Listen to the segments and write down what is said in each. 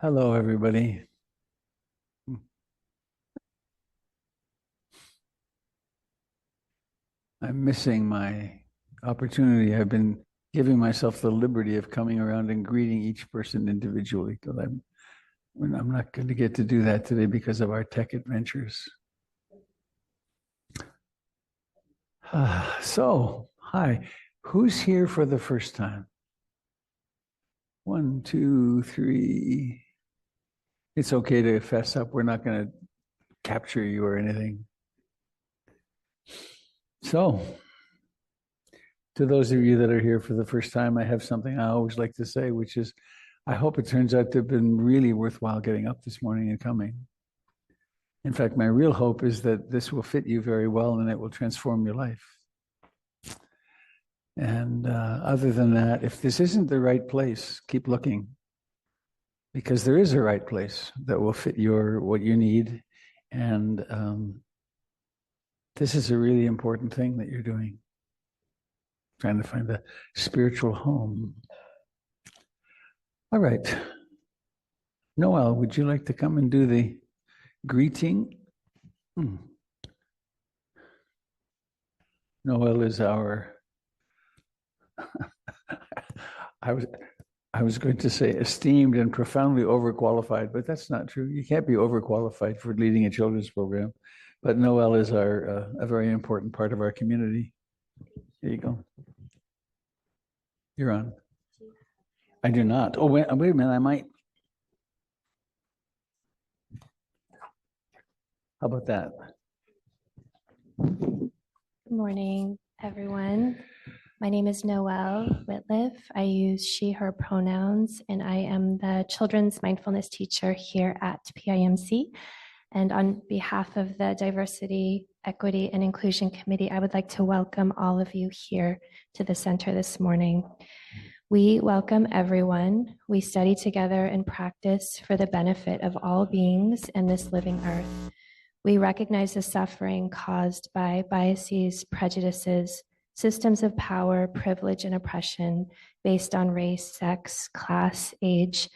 Hello, everybody. I'm missing my opportunity. I've been giving myself the liberty of coming around and greeting each person individually, but I'm not going to get to do that today because of our tech adventures. So, hi. Who's here for the first time? 1, 2, 3. It's okay to fess up. We're not going to capture you or anything. So, to those of you that are here for the first time, I have something I always like to say, which is, I hope it turns out to have been really worthwhile getting up this morning and coming. In fact, my real hope is that this will fit you very well and it will transform your life. And other than that, if this isn't the right place, keep looking, because there is a right place that will fit what you need. And this is a really important thing that you're doing, trying to find a spiritual home. All right. Noel, would you like to come and do the greeting? Noel is our I was going to say esteemed and profoundly overqualified, but that's not true. You can't be overqualified for leading a children's program. But Noel is a very important part of our community. There you go. You're on. I do not. Oh, wait a minute. I might. How about that? Good morning, everyone. My name is Noelle Whitliff. I use she, her pronouns, and I am the children's mindfulness teacher here at PIMC. And on behalf of the Diversity, Equity, and Inclusion Committee, I would like to welcome all of you here to the center this morning. We welcome everyone. We study together and practice for the benefit of all beings in this living earth. We recognize the suffering caused by biases, prejudices, systems of power, privilege, and oppression based on race, sex, class, age,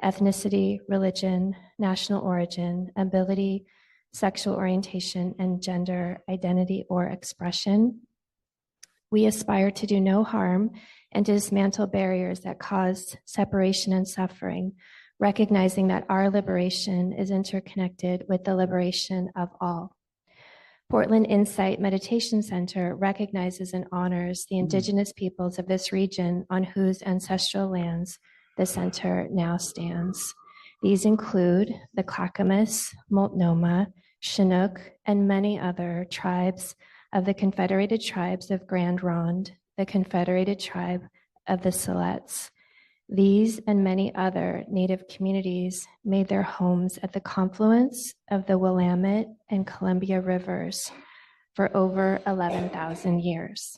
ethnicity, religion, national origin, ability, sexual orientation, and gender identity or expression. We aspire to do no harm and to dismantle barriers that cause separation and suffering, recognizing that our liberation is interconnected with the liberation of all. Portland Insight Meditation Center recognizes and honors the indigenous peoples of this region on whose ancestral lands the center now stands. These include the Clackamas, Multnomah, Chinook, and many other tribes of the Confederated Tribes of Grand Ronde, the Confederated Tribe of the Silex. These and many other Native communities made their homes at the confluence of the Willamette and Columbia rivers for over 11,000 years.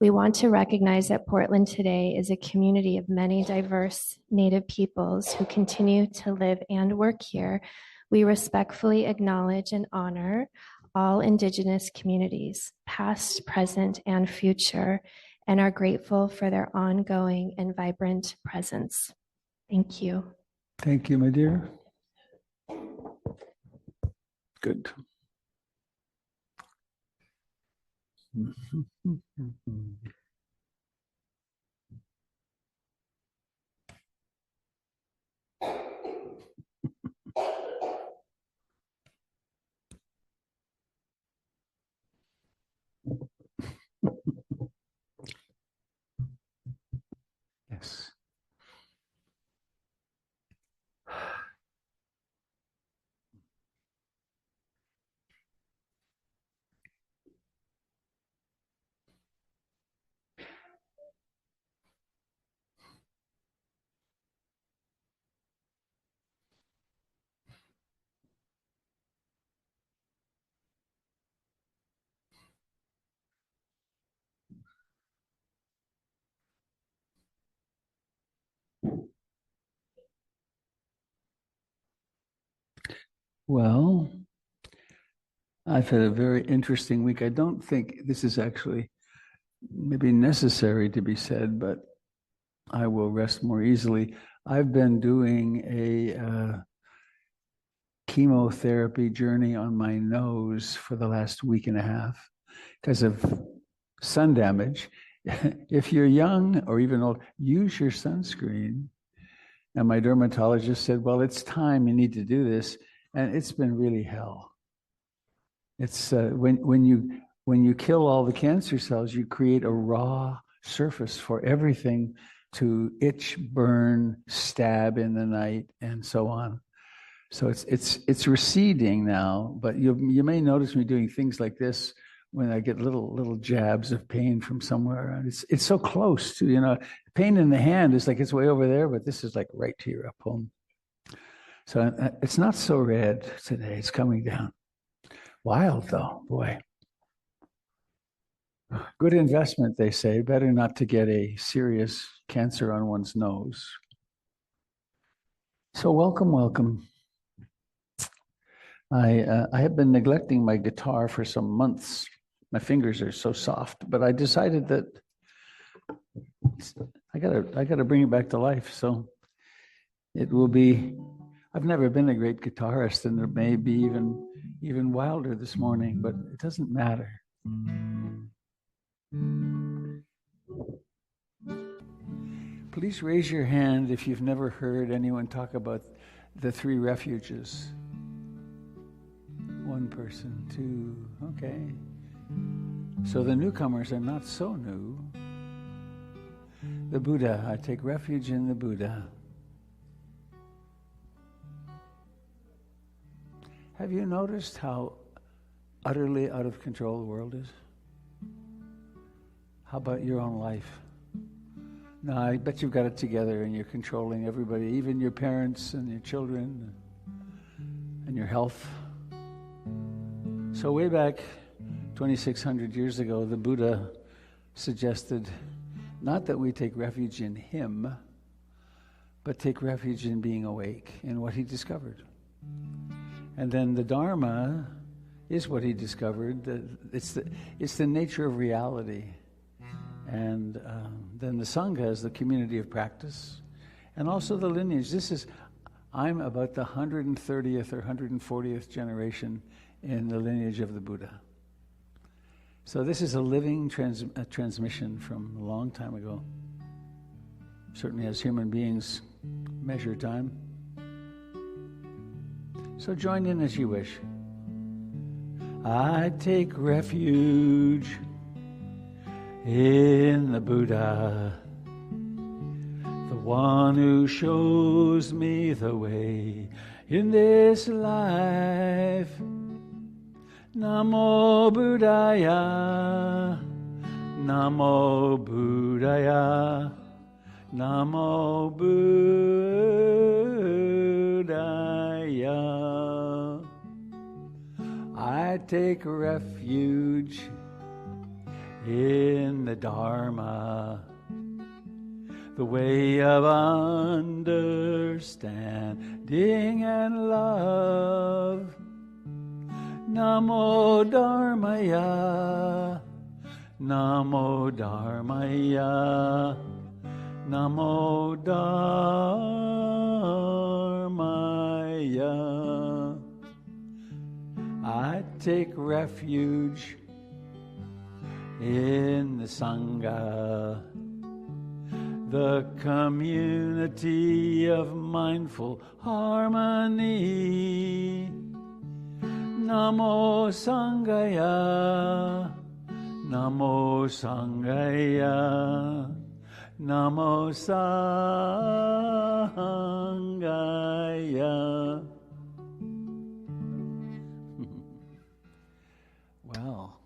We want to recognize that Portland today is a community of many diverse Native peoples who continue to live and work here. We respectfully acknowledge and honor all Indigenous communities, past, present, and future, and are grateful for their ongoing and vibrant presence. Thank you. Thank you, my dear. Good. Yes. Well, I've had a very interesting week. I don't think this is actually maybe necessary to be said, but I will rest more easily. I've been doing a chemotherapy journey on my nose for the last week and a half because of sun damage. If you're young or even old, use your sunscreen. And my dermatologist said, well, it's time, you need to do this. And it's been really hell. It's when you kill all the cancer cells, you create a raw surface for everything to itch, burn, stab in the night, and so on. So it's receding now, but you may notice me doing things like this when I get little jabs of pain from somewhere around. It's so close to, pain in the hand is like it's way over there, but this is like right here up home. So it's not so red today. It's coming down. Wild though, boy. Good investment, they say. Better not to get a serious cancer on one's nose. So welcome. I have been neglecting my guitar for some months. My fingers are so soft, but I decided that I gotta bring it back to life. So it will be. I've never been a great guitarist, and it may be even wilder this morning, but it doesn't matter. Please raise your hand if you've never heard anyone talk about the three refuges. One person, two, okay. So the newcomers are not so new. The Buddha, I take refuge in the Buddha. Have you noticed how utterly out of control the world is? How about your own life? No, I bet you've got it together and you're controlling everybody, even your parents and your children and your health. So way back 2,600 years ago, the Buddha suggested not that we take refuge in him, but take refuge in being awake, in what he discovered. And then the Dharma is what he discovered. It's the nature of reality. And then the Sangha is the community of practice. And also the lineage. I'm about the 130th or 140th generation in the lineage of the Buddha. So this is a living transmission from a long time ago. Certainly as human beings measure time. So join in as you wish. I take refuge in the Buddha, the one who shows me the way in this life. Namo Buddhaya, Namo Buddhaya, Namo Buddhaya. I take refuge in the Dharma, the way of understanding and love. Namo Dharmaya, Namo Dharmaya, Namo Dharmaya. I take refuge in the Sangha, the community of mindful harmony. Namo Sanghaya, Namo Sanghaya, Namo Sanghaya. Well,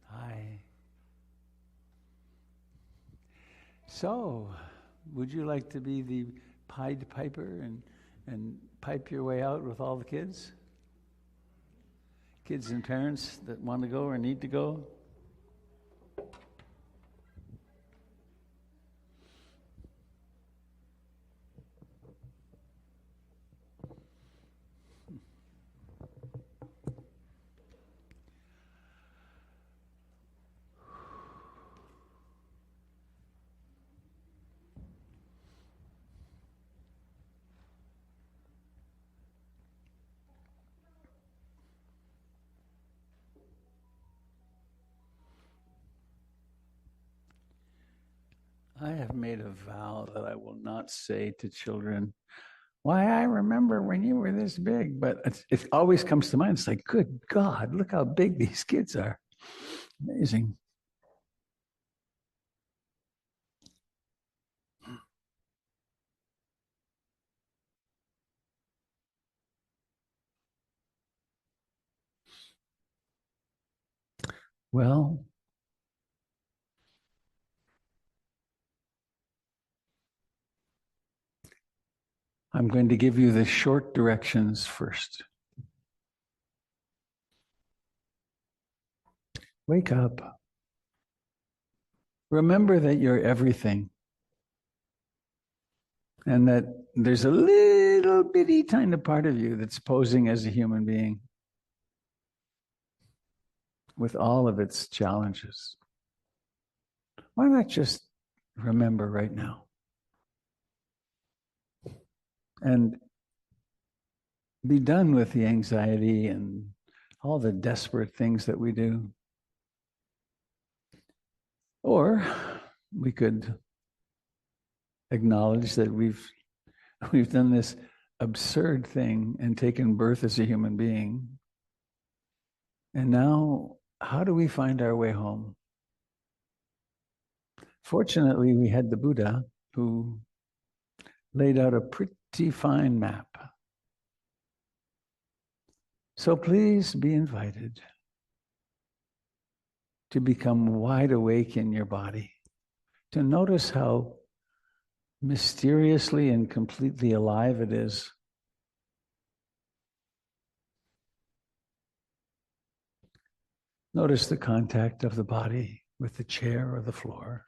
hi. So, would you like to be the Pied Piper and pipe your way out with all the kids? Kids and parents that want to go or need to go? I have made a vow that I will not say to children, why, I remember when you were this big, but it always comes to mind. It's like, good God, look how big these kids are. Amazing. Well, I'm going to give you the short directions first. Wake up. Remember that you're everything and that there's a little bitty tiny part of you that's posing as a human being with all of its challenges. Why not just remember right now? And be done with the anxiety and all the desperate things that we do. Or we could acknowledge that we've done this absurd thing and taken birth as a human being. And now, how do we find our way home? Fortunately, we had the Buddha who laid out a pretty fine map. So please be invited to become wide awake in your body, to notice how mysteriously and completely alive it is. Notice the contact of the body with the chair or the floor.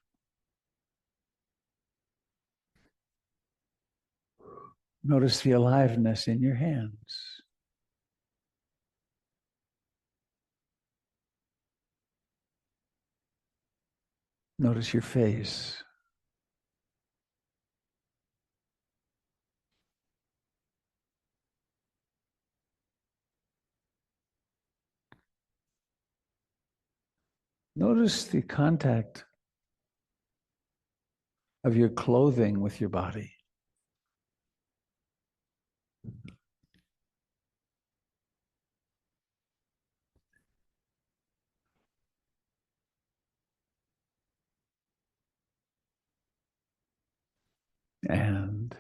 Notice the aliveness in your hands. Notice your face. Notice the contact of your clothing with your body. And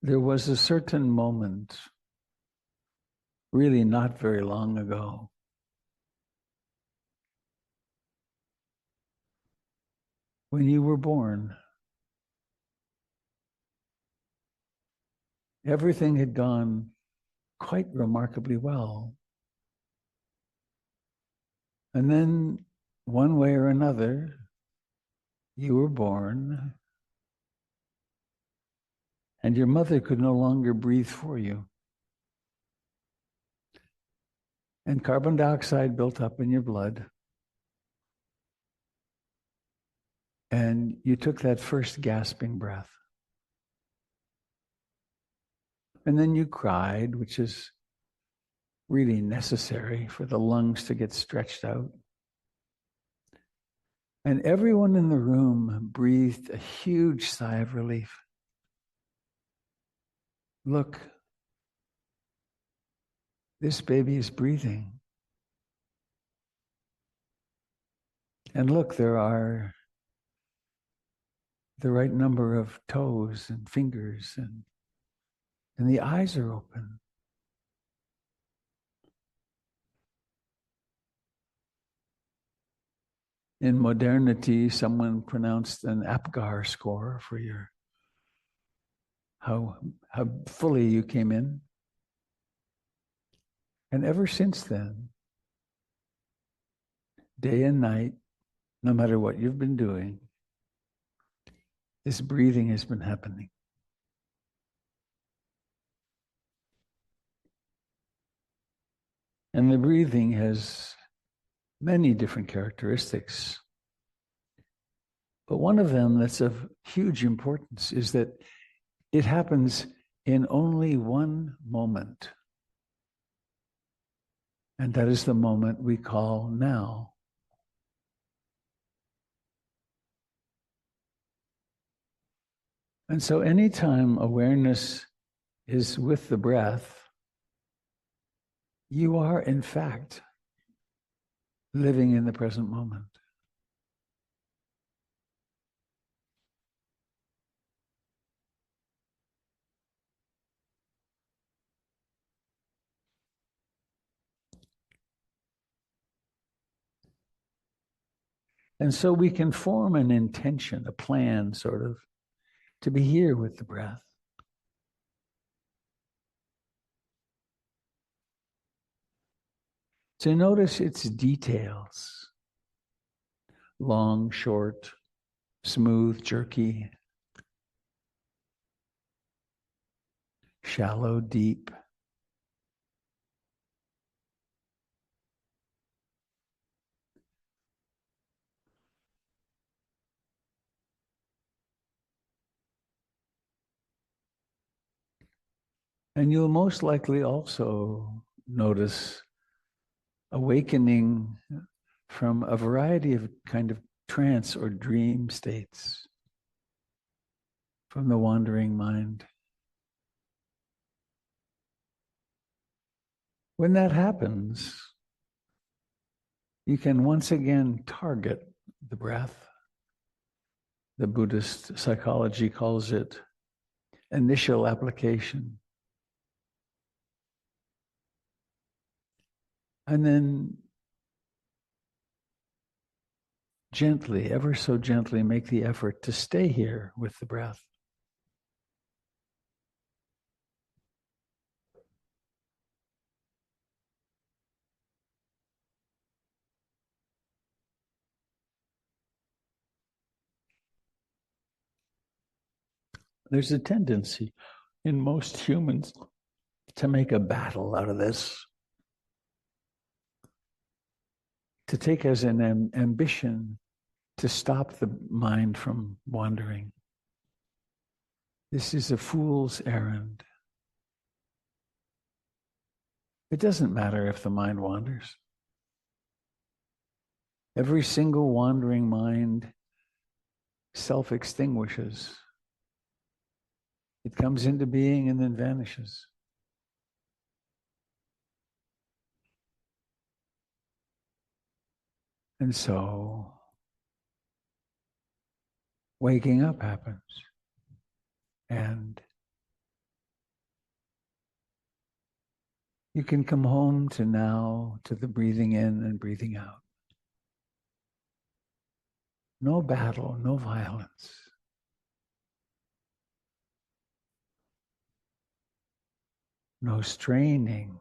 there was a certain moment, really not very long ago, when you were born. Everything had gone quite remarkably well. And then, one way or another, you were born, and your mother could no longer breathe for you. And carbon dioxide built up in your blood. And you took that first gasping breath. And then you cried, which is really necessary for the lungs to get stretched out. And everyone in the room breathed a huge sigh of relief. Look, this baby is breathing. And look, there are the right number of toes and fingers, and the eyes are open. In modernity, someone pronounced an APGAR score for your how fully you came in. And ever since then, day and night, no matter what you've been doing, this breathing has been happening. And the breathing has many different characteristics. But one of them that's of huge importance is that It happens in only one moment. And that is the moment we call now. And so anytime awareness is with the breath, you are, in fact, living in the present moment. And so we can form an intention, a plan, sort of, to be here with the breath. To notice its details, long, short, smooth, jerky, shallow, deep. And you'll most likely also notice awakening from a variety of kind of trance or dream states from the wandering mind. When that happens, you can once again target the breath. The Buddhist psychology calls it initial application. And then gently, ever so gently, make the effort to stay here with the breath. There's a tendency in most humans to make a battle out of this, to take as an ambition to stop the mind from wandering. This is a fool's errand. It doesn't matter if the mind wanders. Every single wandering mind self-extinguishes. It comes into being and then vanishes. And so waking up happens. And you can come home to now, to the breathing in and breathing out. No battle, no violence. No straining.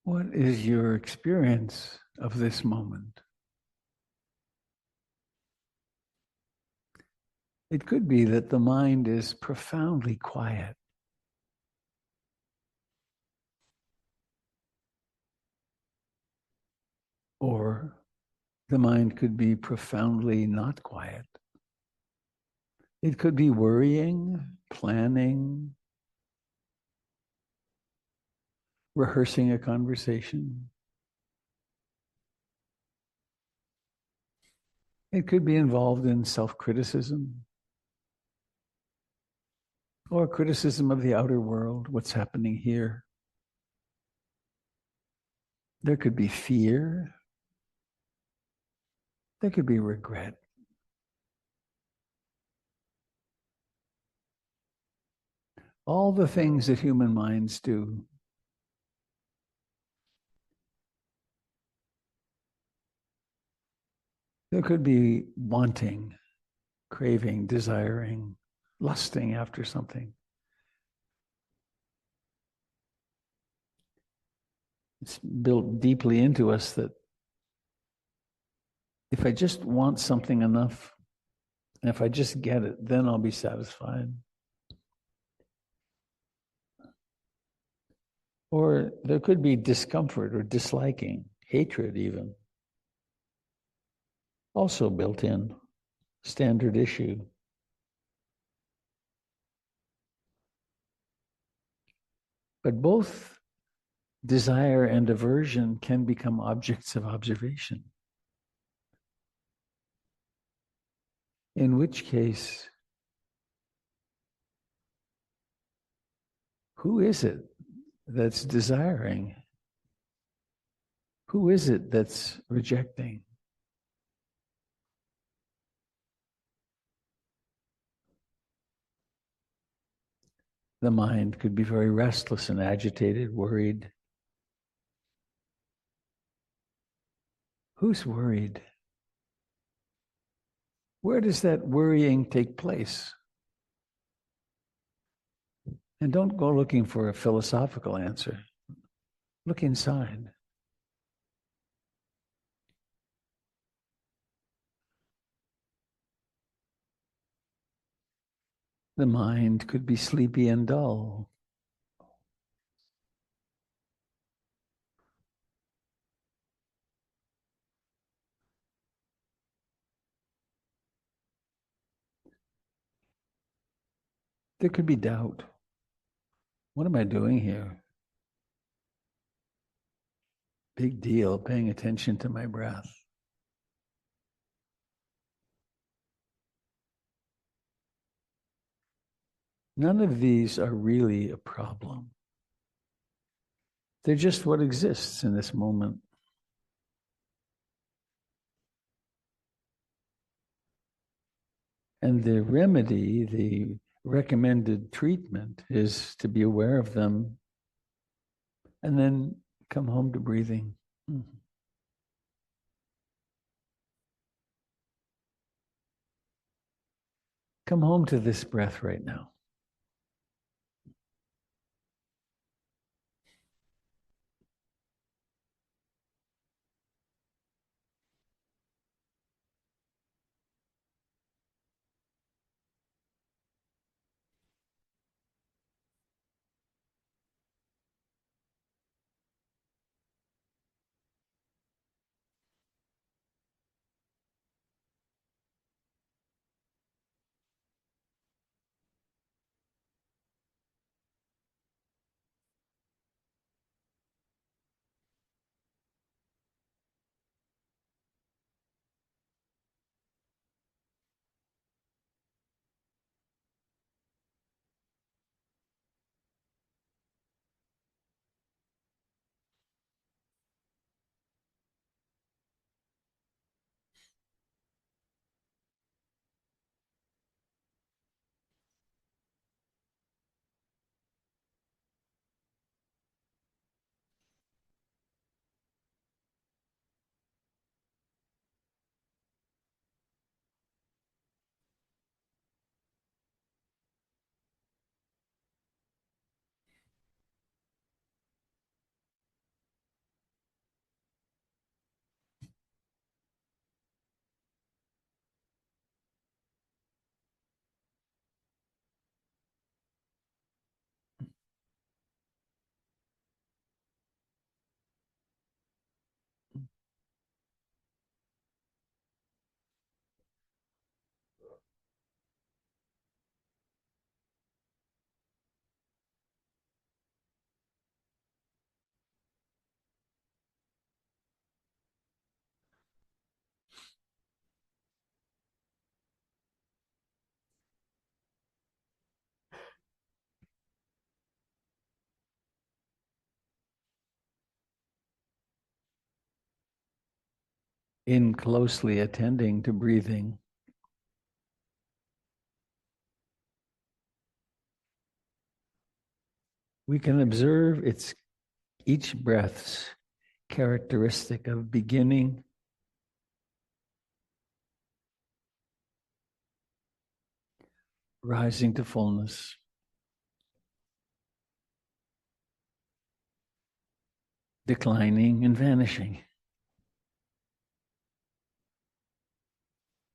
What is your experience of this moment? It could be that the mind is profoundly quiet. Or the mind could be profoundly not quiet. It could be worrying, planning, rehearsing a conversation. It could be involved in self-criticism or criticism of the outer world, what's happening here. There could be fear. There could be regret. All the things that human minds do. There could be wanting, craving, desiring, lusting after something. It's built deeply into us that if I just want something enough, and if I just get it, then I'll be satisfied. Or there could be discomfort or disliking, hatred even. Also built in, standard issue. But both desire and aversion can become objects of observation. In which case, who is it that's desiring? Who is it that's rejecting? The mind could be very restless and agitated, worried. Who's worried? Where does that worrying take place? And don't go looking for a philosophical answer. Look inside. The mind could be sleepy and dull. There could be doubt. What am I doing here? Big deal, paying attention to my breath. None of these are really a problem. They're just what exists in this moment. And the remedy, the recommended treatment, is to be aware of them and then come home to breathing. Come home to this breath right now. in closely attending to breathing, we can observe each breath's characteristic of beginning, rising to fullness, declining and vanishing,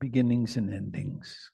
beginnings and endings.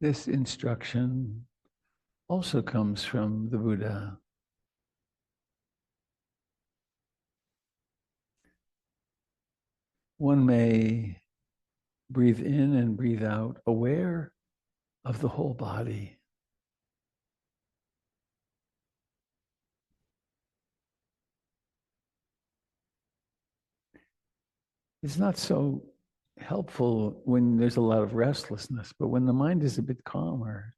This instruction also comes from the Buddha. One may breathe in and breathe out, aware of the whole body. It's not so helpful when there's a lot of restlessness, but when the mind is a bit calmer,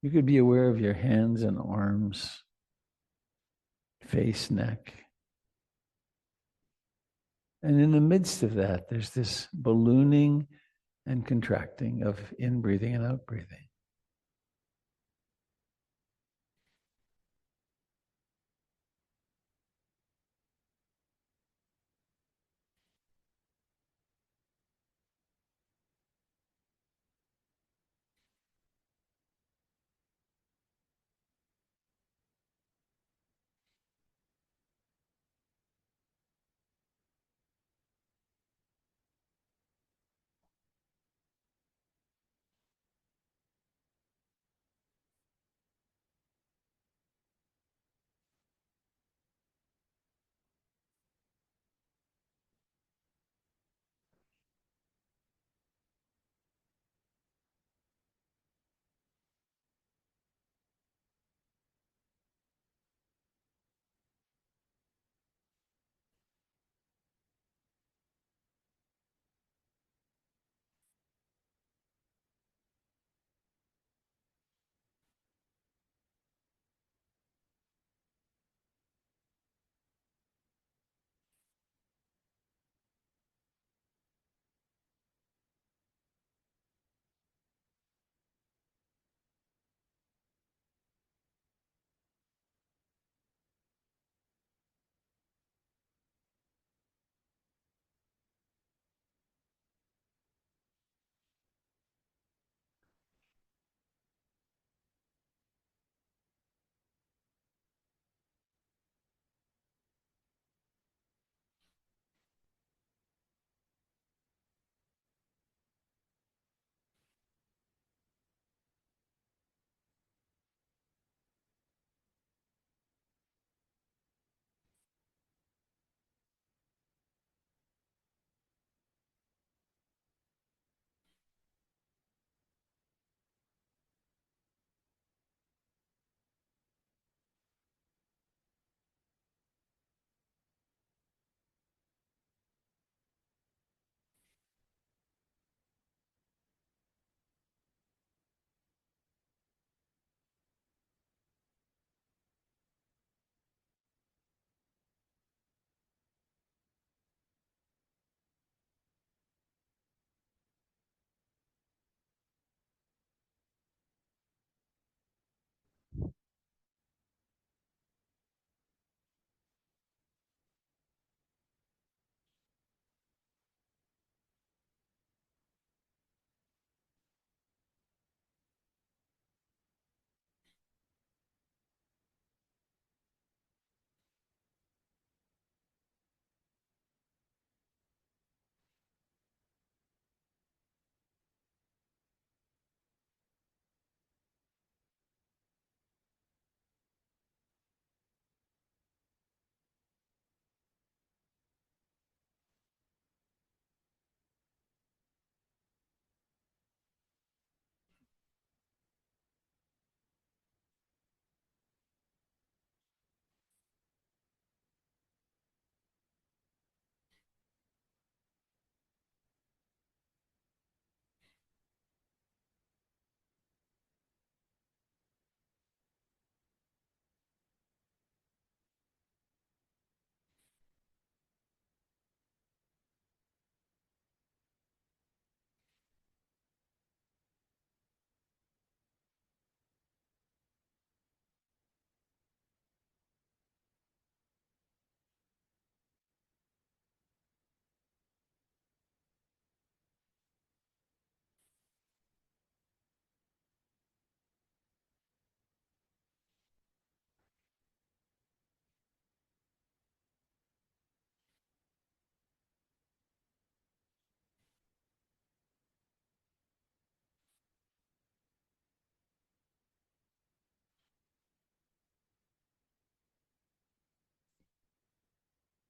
you could be aware of your hands and arms, face, neck. And in the midst of that, there's this ballooning and contracting of in-breathing and out-breathing.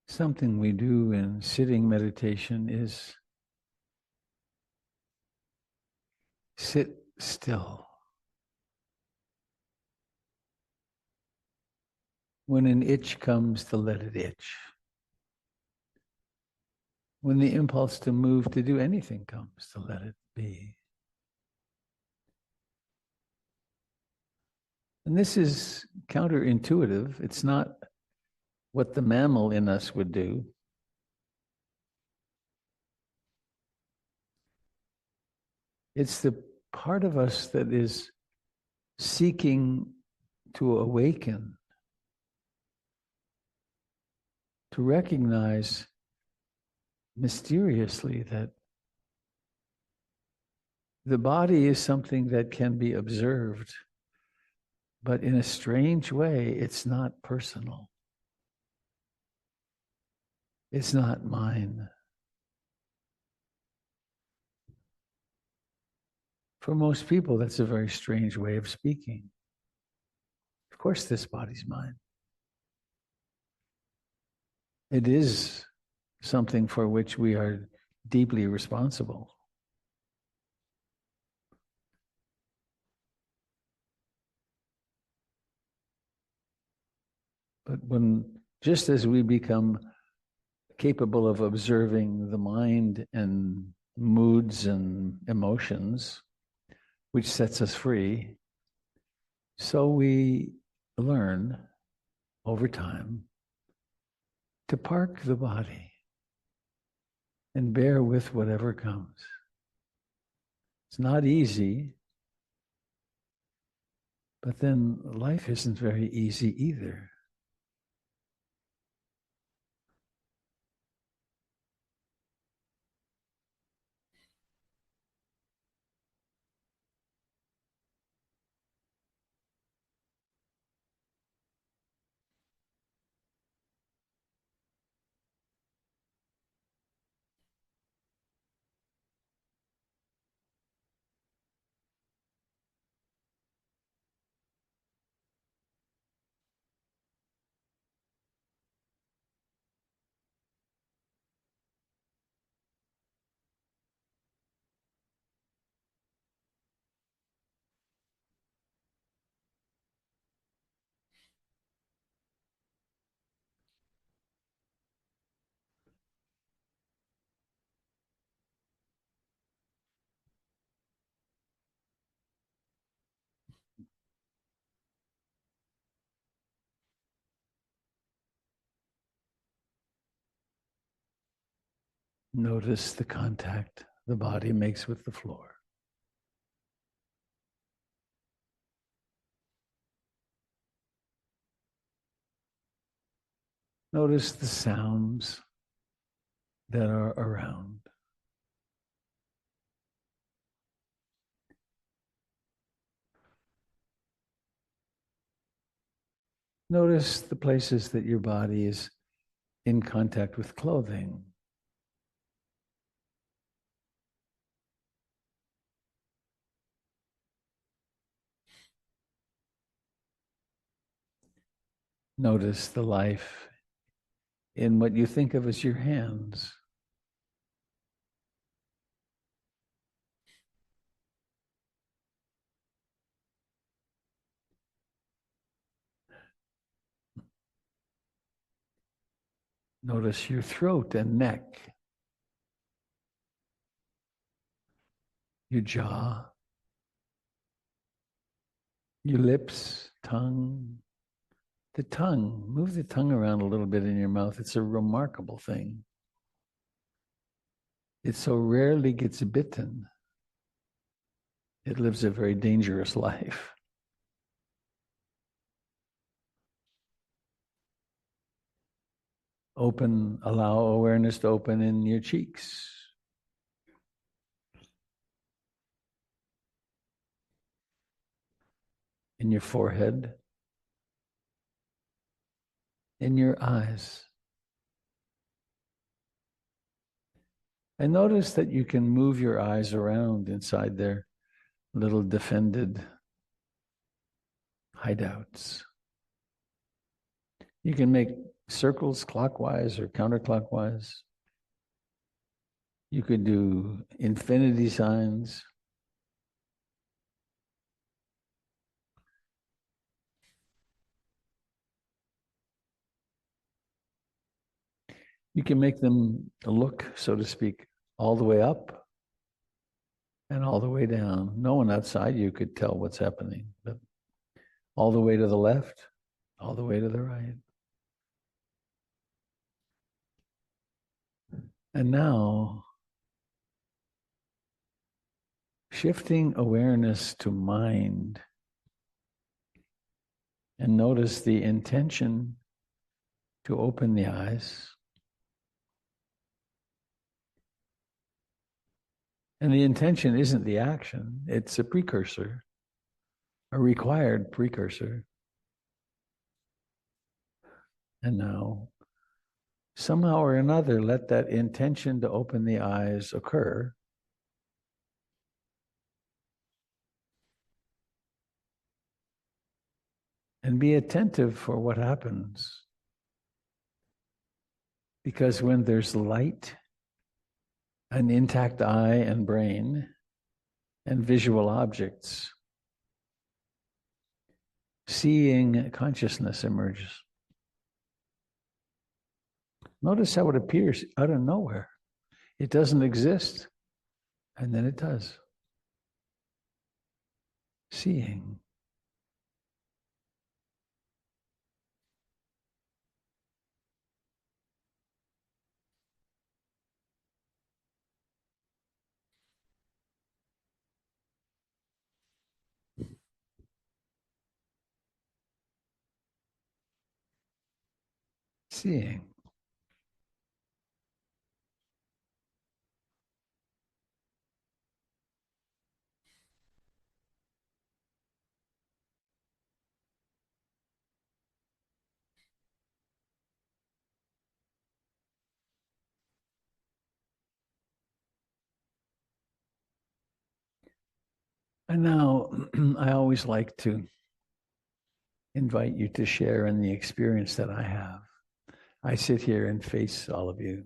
Something we do in sitting meditation is sit still. When an itch comes, to let it itch. When the impulse to move, to do anything comes, to let it be. And this is counterintuitive. It's not what the mammal in us would do. It's the part of us that is seeking to awaken, to recognize mysteriously that the body is something that can be observed, but in a strange way, it's not personal. It's not mine. For most people, that's a very strange way of speaking. Of course, this body's mine. It is something for which we are deeply responsible. But just as we become capable of observing the mind and moods and emotions, which sets us free, so we learn over time to park the body and bear with whatever comes. It's not easy, but then life isn't very easy either. Notice the contact the body makes with the floor. Notice the sounds that are around. Notice the places that your body is in contact with clothing. Notice the life in what you think of as your hands. Notice your throat and neck, your jaw, your lips, tongue. The tongue, move the tongue around a little bit in your mouth. It's a remarkable thing. It so rarely gets bitten. It lives a very dangerous life. Allow awareness to open in your cheeks. In your forehead. In your eyes. And notice that you can move your eyes around inside their little defended hideouts. You can make circles clockwise or counterclockwise. You could do infinity signs. You can make them look, so to speak, all the way up and all the way down. No one outside you could tell what's happening, but all the way to the left, all the way to the right. And now, shifting awareness to mind, and notice the intention to open the eyes. And the intention isn't the action, it's a precursor, a required precursor. And now, somehow or another, let that intention to open the eyes occur. And be attentive for what happens. Because when there's light, an intact eye and brain, and visual objects, seeing consciousness emerges. Notice how it appears out of nowhere. It doesn't exist, and then it does. Seeing. Seeing. And now I always like to invite you to share in the experience that I have. I sit here and face all of you.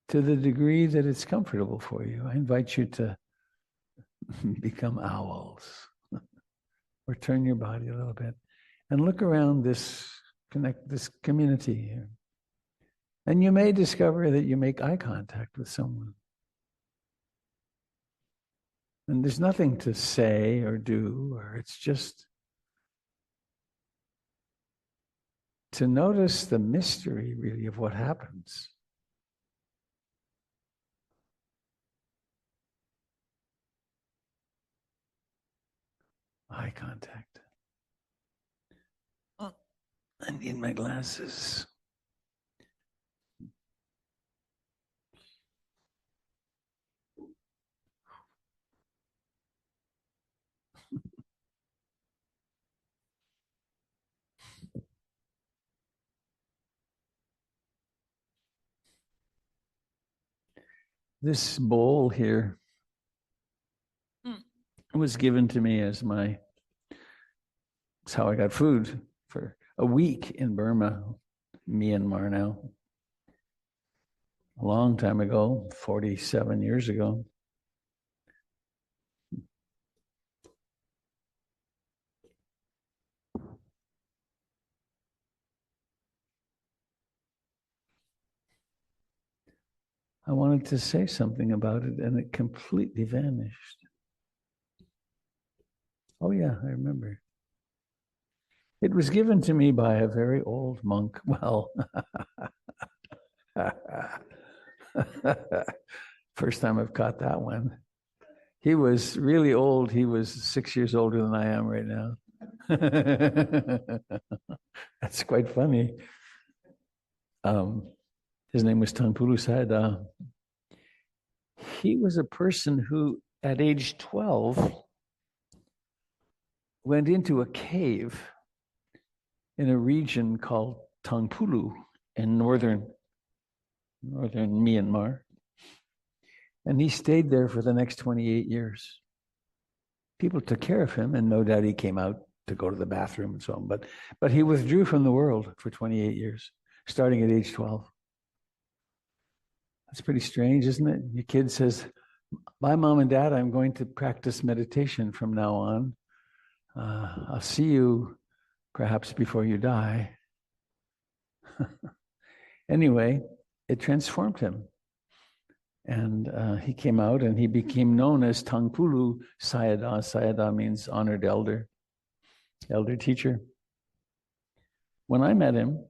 To the degree that it's comfortable for you, I invite you to become owls or turn your body a little bit and look around this community here. And you may discover that you make eye contact with someone. And there's nothing to say or do, or it's just to notice the mystery, really, of what happens. Eye contact. Oh, I need my glasses. This bowl here was given to me as it's how I got food for a week in Burma, Myanmar now. A long time ago, 47 years ago. I wanted to say something about it and it completely vanished. Oh yeah, I remember. It was given to me by a very old monk. Well, first time I've caught that one. He was really old. He was 6 years older than I am right now. That's quite funny. His name was Tangpulu Sayadaw. He was a person who, at age 12, went into a cave in a region called Tangpulu in northern Myanmar. And he stayed there for the next 28 years. People took care of him, and no doubt he came out to go to the bathroom and so on. But he withdrew from the world for 28 years, starting at age 12. That's pretty strange, isn't it? Your kid says, "Bye, Mom and Dad, I'm going to practice meditation from now on. I'll see you perhaps before you die." Anyway, it transformed him. And he came out and he became known as Tangpulu Sayadaw. Sayadaw means honored elder teacher. When I met him,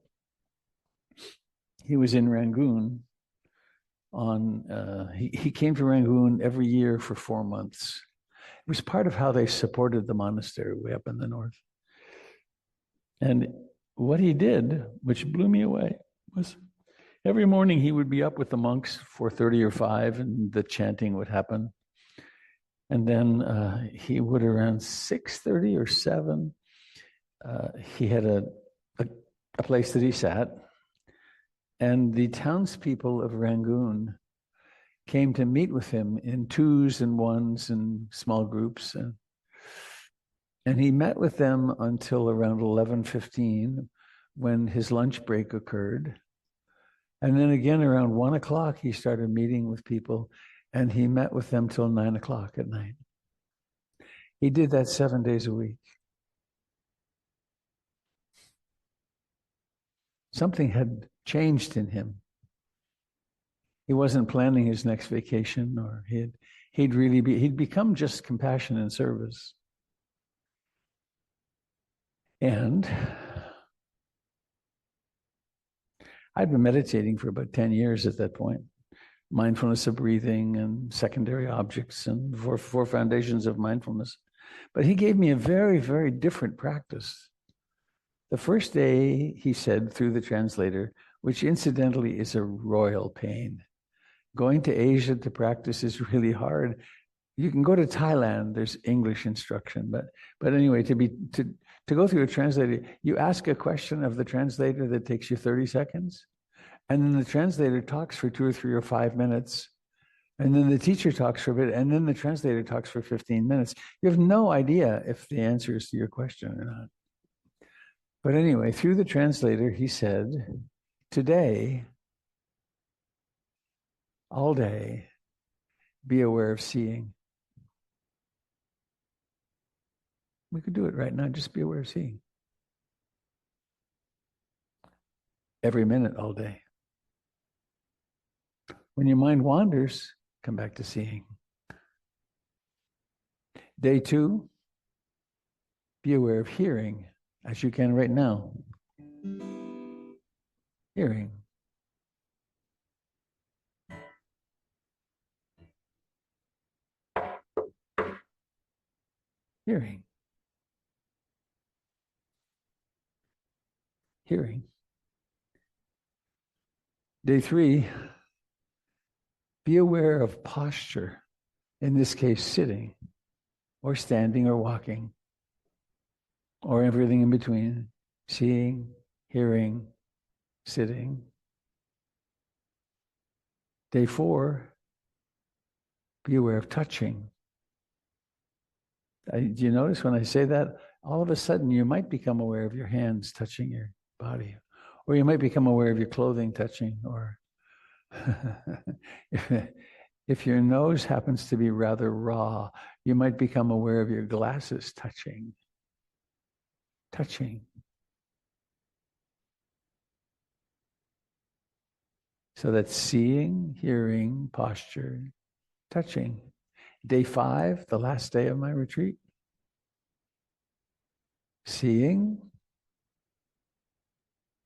he was in Rangoon. He came to Rangoon every year for 4 months. It was part of how they supported the monastery way up in the north. And what he did, which blew me away, was every morning he would be up with the monks 4:30 or 5, and the chanting would happen. And then he would around 6:30 or 7, he had a place that he sat. And the townspeople of Rangoon came to meet with him in 2s and 1s and small groups. And he met with them until around 11:15 when his lunch break occurred. And then again around 1 o'clock, he started meeting with people, and he met with them till 9 o'clock at night. He did that 7 days a week. Something had changed in him. He wasn't planning his next vacation, or he'd become just compassion and service. And I'd been meditating for about 10 years at that point. Mindfulness of breathing and secondary objects and four foundations of mindfulness. But he gave me a very, very different practice. The first day, he said through the translator, which incidentally is a royal pain. Going to Asia to practice is really hard. You can go to Thailand, there's English instruction, but anyway, to go through a translator, you ask a question of the translator that takes you 30 seconds, and then the translator talks for 2 or 3 or 5 minutes, and then the teacher talks for a bit, and then the translator talks for 15 minutes. You have no idea if the answer is to your question or not. But anyway, through the translator, he said, today, all day, be aware of seeing. We could do it right now, just be aware of seeing. Every minute, all day. When your mind wanders, come back to seeing. Day 2, be aware of hearing, as you can right now. Hearing. Hearing. Hearing. Day 3, be aware of posture, in this case, sitting, or standing, or walking, or everything in between, seeing, hearing, sitting. Day 4, be aware of touching. Do you notice when I say that, all of a sudden you might become aware of your hands touching your body, or you might become aware of your clothing touching, or if your nose happens to be rather raw, you might become aware of your glasses touching. So that's seeing, hearing, posture, touching. Day 5, the last day of my retreat. Seeing,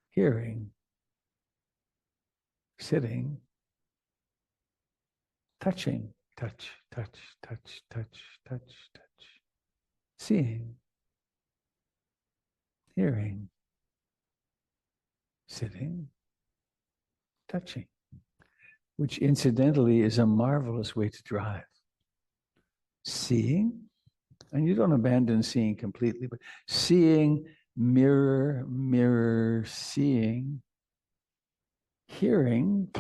hearing, sitting, touching, touch. Seeing, hearing, sitting, touching, which incidentally is a marvelous way to drive. Seeing, and you don't abandon seeing completely, but seeing, mirror, seeing, hearing,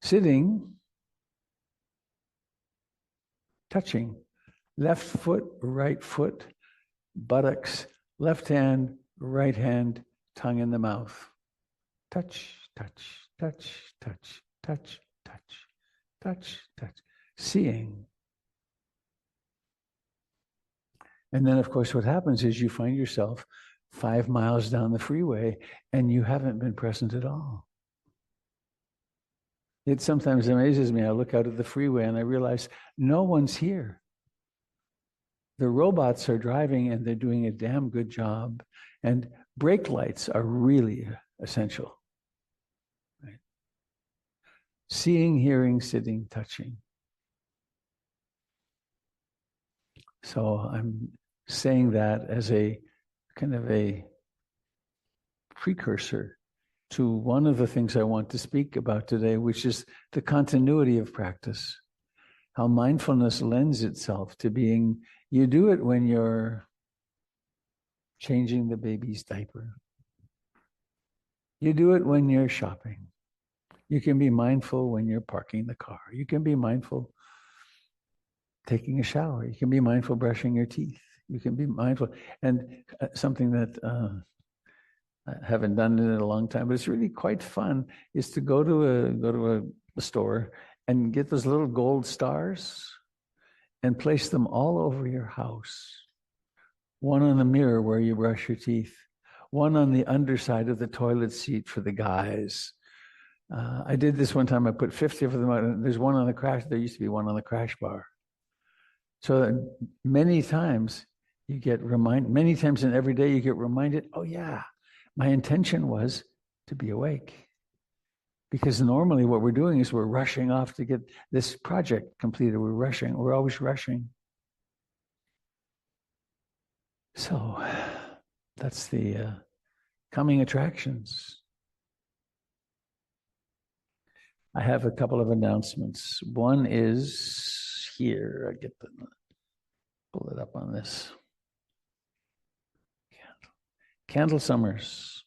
sitting, touching. Left foot, right foot, buttocks, left hand, right hand, tongue in the mouth. Touch, touch, touch, touch, touch, touch, touch, touch. Seeing. And then, of course, what happens is you find yourself 5 miles down the freeway and you haven't been present at all. It sometimes amazes me. I look out at the freeway and I realize no one's here. The robots are driving and they're doing a damn good job. And brake lights are really essential. Right? Seeing, hearing, sitting, touching. So I'm saying that as a kind of a precursor to one of the things I want to speak about today, which is the continuity of practice. How mindfulness lends itself to being, you do it when you're changing the baby's diaper. You do it when you're shopping. You can be mindful when you're parking the car. You can be mindful taking a shower. You can be mindful brushing your teeth. You can be mindful. And something that I haven't done it in a long time, but it's really quite fun, is to go to a store and get those little gold stars and place them all over your house. One on the mirror where you brush your teeth. One on the underside of the toilet seat for the guys. I did this one time. I put 50 of them out. There's one on the crash. There used to be one on the crash bar. So many times you get reminded, many times in every day you get reminded, oh yeah, my intention was to be awake. Because normally what we're doing is we're rushing off to get this project completed. We're always rushing. So that's the coming attractions. I have a couple of announcements. One is here. I get the pull it up on this. Candle Summers,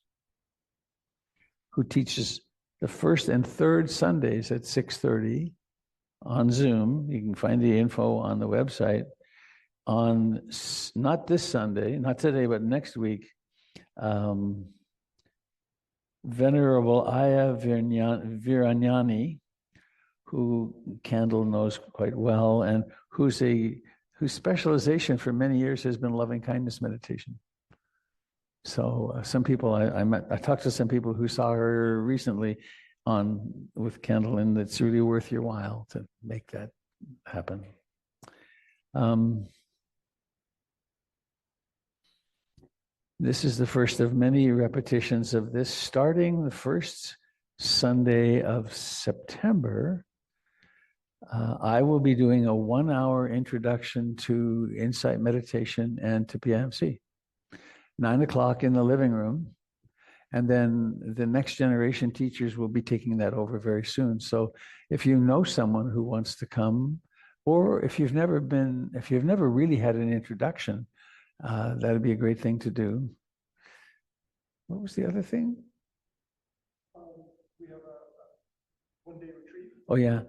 who teaches the first and third Sundays at 6:30 on Zoom. You can find the info on the website. On not this Sunday, not today, but next week, Venerable Aya Viranyani, who Candle knows quite well, and whose specialization for many years has been loving kindness meditation. So some people I talked to some people who saw her recently with Candle, and it's really worth your while to make that happen. This is the first of many repetitions of this, starting the first Sunday of September. I will be doing a 1-hour introduction to insight meditation and to PIMC. 9 o'clock in the living room. And then the next generation teachers will be taking that over very soon. So if you know someone who wants to come, or if you've never really had an introduction, that'd be a great thing to do. What was the other thing? We have a one-day retreat. Oh, yeah.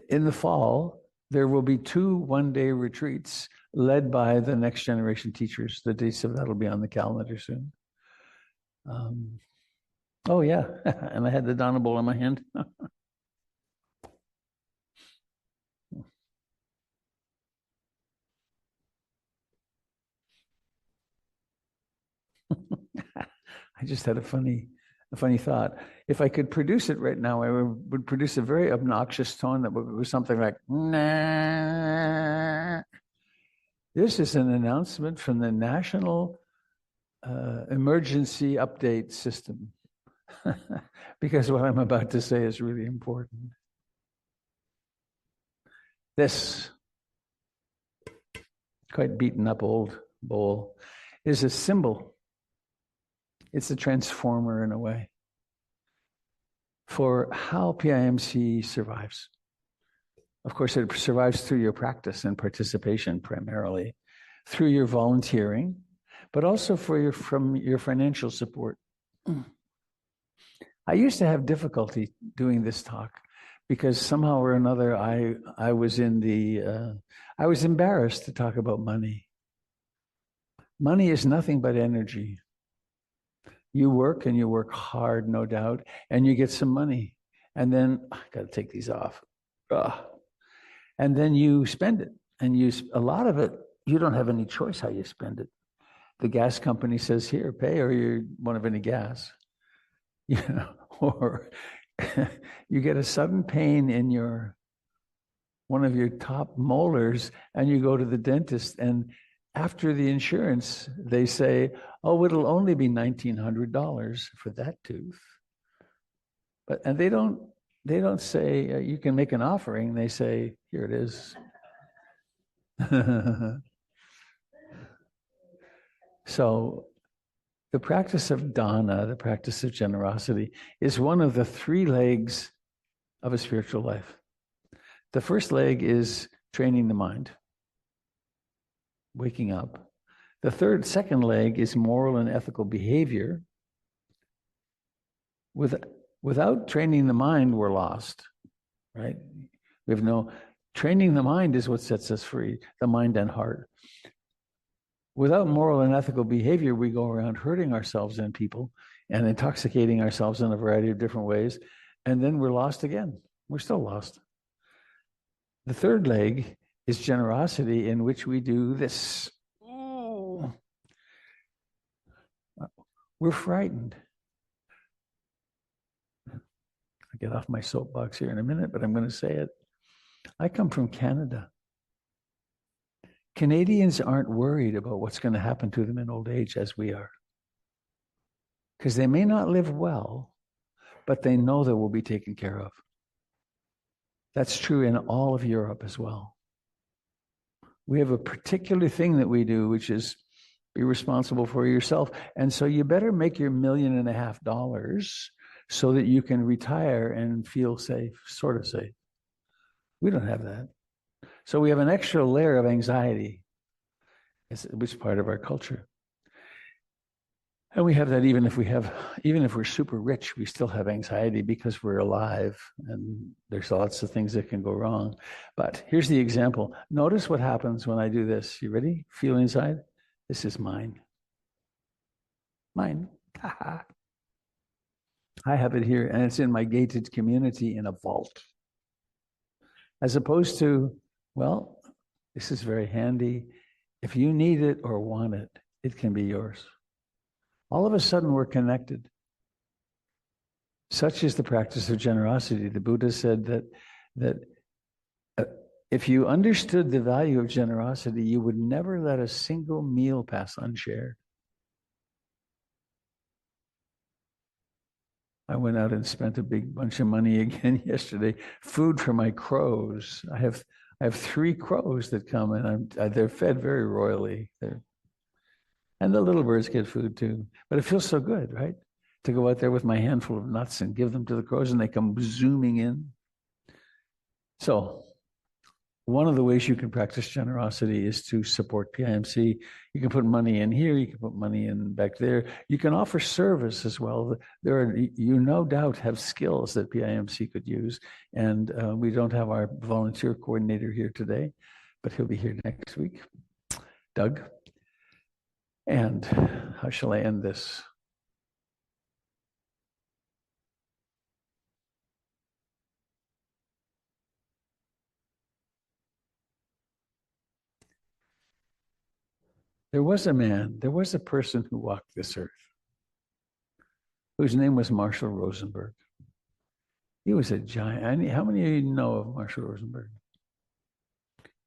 In the fall, there will be 2 one-day retreats led by the next generation teachers. The dates of that will be on the calendar soon. Oh, yeah. And I had the Donna bowl in my hand. I just had a funny thought. If I could produce it right now, I would produce a very obnoxious tone that would be something like, nah. This is an announcement from the National Emergency Update System, because what I'm about to say is really important. This quite beaten up old bowl is a symbol. It's a transformer in a way for how PIMC survives. Of course, it survives through your practice and participation primarily, through your volunteering, but also from your financial support. I used to have difficulty doing this talk because somehow or another I was in the I was embarrassed to talk about money. Money is nothing but energy. You work and you work hard, no doubt, and you get some money. And then I got to take these off. Ugh. And then you spend it. And a lot of it, you don't have any choice how you spend it. The gas company says, here, pay, or you won't have any gas. You know, or you get a sudden pain in one of your top molars, and you go to the dentist, and after the insurance, they say, oh, it'll only be $1,900 for that tooth. And they don't say you can make an offering. They say, here it is. So the practice of dana, the practice of generosity, is one of the 3 legs of a spiritual life. The first leg is training the mind, waking up. The second leg is moral and ethical behavior. Without training the mind, we're lost, right? Training the mind is what sets us free, the mind and heart. Without moral and ethical behavior, we go around hurting ourselves and people and intoxicating ourselves in a variety of different ways. And then we're lost again. We're still lost. The third leg is generosity, in which we do this. Ooh. We're frightened. I'll get off my soapbox here in a minute, but I'm going to say it. I come from Canada. Canadians aren't worried about what's going to happen to them in old age as we are. Because they may not live well, but they know they will be taken care of. That's true in all of Europe as well. We have a particular thing that we do, which is be responsible for yourself. And so you better make your $1.5 million so that you can retire and feel safe, sort of safe. We don't have that. So we have an extra layer of anxiety, which is part of our culture. And we have that even if we're super rich, we still have anxiety because we're alive and there's lots of things that can go wrong. But here's the example. Notice what happens when I do this. You ready? Feel inside? This is mine. Mine. I have it here, and it's in my gated community in a vault. As opposed to, well, this is very handy. If you need it or want it, it can be yours. All of a sudden, we're connected. Such is the practice of generosity. The Buddha said that if you understood the value of generosity, you would never let a single meal pass unshared. I went out and spent a big bunch of money again yesterday. Food for my crows. I have 3 crows that come, and they're fed very royally. And the little birds get food too. But it feels so good, right? To go out there with my handful of nuts and give them to the crows, and they come zooming in. So one of the ways you can practice generosity is to support PIMC. You can put money in here. You can put money in back there. You can offer service as well. You no doubt have skills that PIMC could use. And we don't have our volunteer coordinator here today, but he'll be here next week. Doug. And how shall I end this? There was a person who walked this earth, whose name was Marshall Rosenberg. He was a giant. How many of you know of Marshall Rosenberg?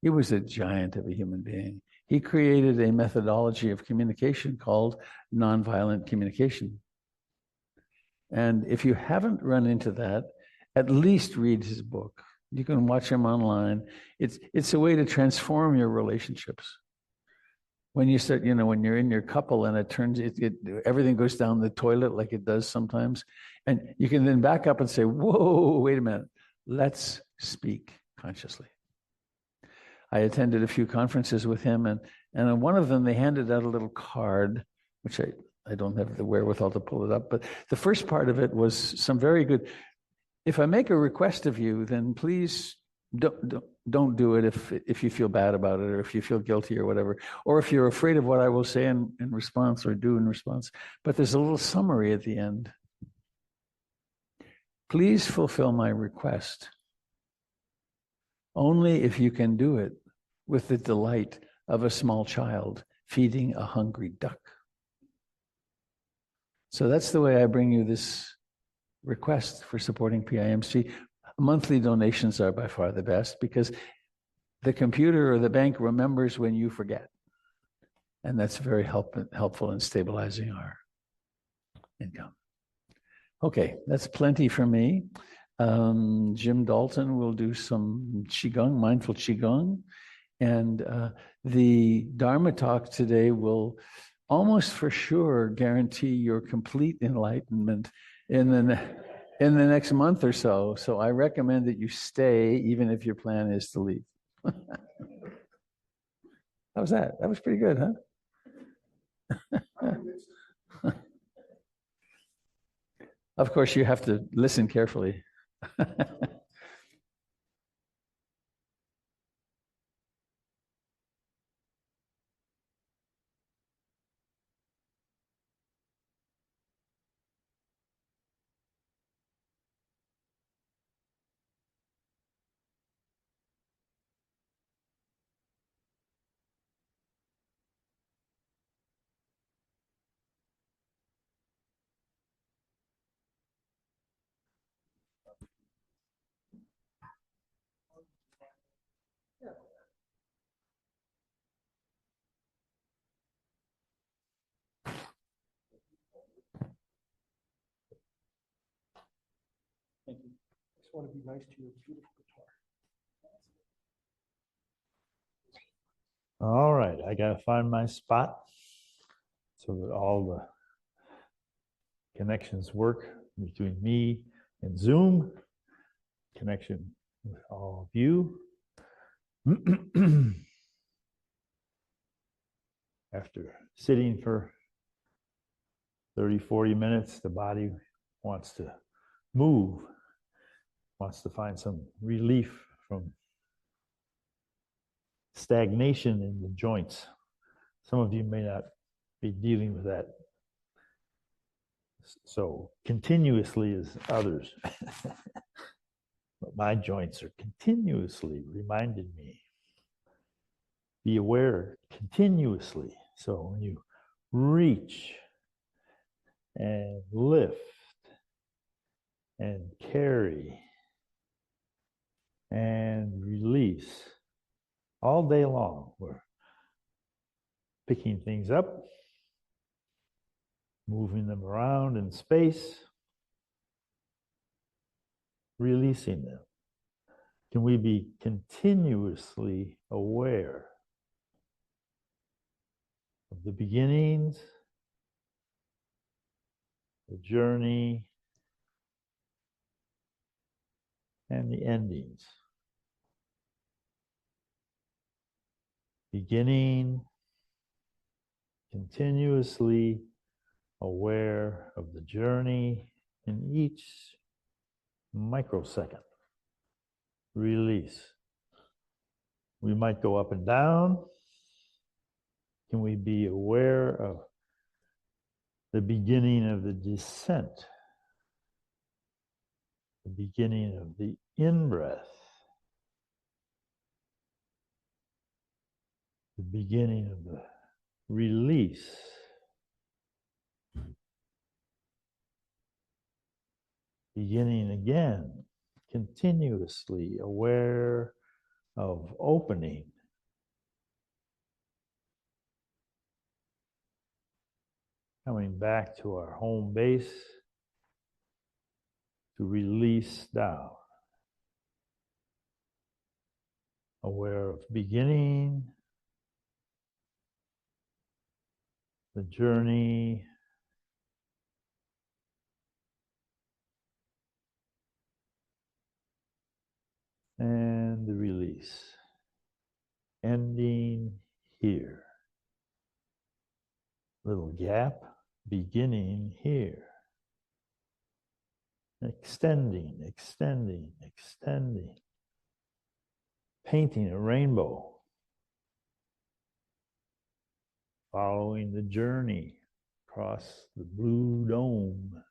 He was a giant of a human being. He created a methodology of communication called nonviolent communication. And if you haven't run into that, at least read his book. You can watch him online. It's a way to transform your relationships. When you start, when you're in your couple and everything goes down the toilet like it does sometimes, and you can then back up and say, whoa, wait a minute, let's speak consciously. I attended a few conferences with him, and on one of them, they handed out a little card, which I don't have the wherewithal to pull it up, but the first part of it was some very good, if I make a request of you, then please don't do it if you feel bad about it or if you feel guilty or whatever, or if you're afraid of what I will say in response or do in response. But there's a little summary at the end. Please fulfill my request only if you can do it with the delight of a small child feeding a hungry duck. So that's the way I bring you this request for supporting PIMC. Monthly donations are by far the best because the computer or the bank remembers when you forget. And that's very helpful in stabilizing our income. Okay, that's plenty for me. Jim Dalton will do some Qigong, mindful Qigong. And the Dharma talk today will almost for sure guarantee your complete enlightenment in the next month or so. So I recommend that you stay, even if your plan is to leave. How was that? That was pretty good, huh? Of course, you have to listen carefully. Thank you. I just want to be nice to your beautiful guitar. All right, I gotta find my spot so that all the connections work between me and Zoom. Connection with all of you. After sitting for 30, 40 minutes, the body wants to move, wants to find some relief from stagnation in the joints. Some of you may not be dealing with that so continuously as others. But my joints are continuously reminding me. Be aware continuously. So when you reach and lift and carry and release all day long, we're picking things up, moving them around in space, releasing them. Can we be continuously aware of the beginnings, the journey, and the endings? Beginning, continuously aware of the journey in each microsecond. Release. We might go up and down. Can we be aware of the beginning of the descent? The beginning of the in-breath. The beginning of the release. Beginning again, continuously aware of opening. Coming back to our home base to release down. Aware of beginning, the journey, and the release. Ending here. Little gap, beginning here. extending, extending, extending, painting a rainbow, following the journey across the blue dome.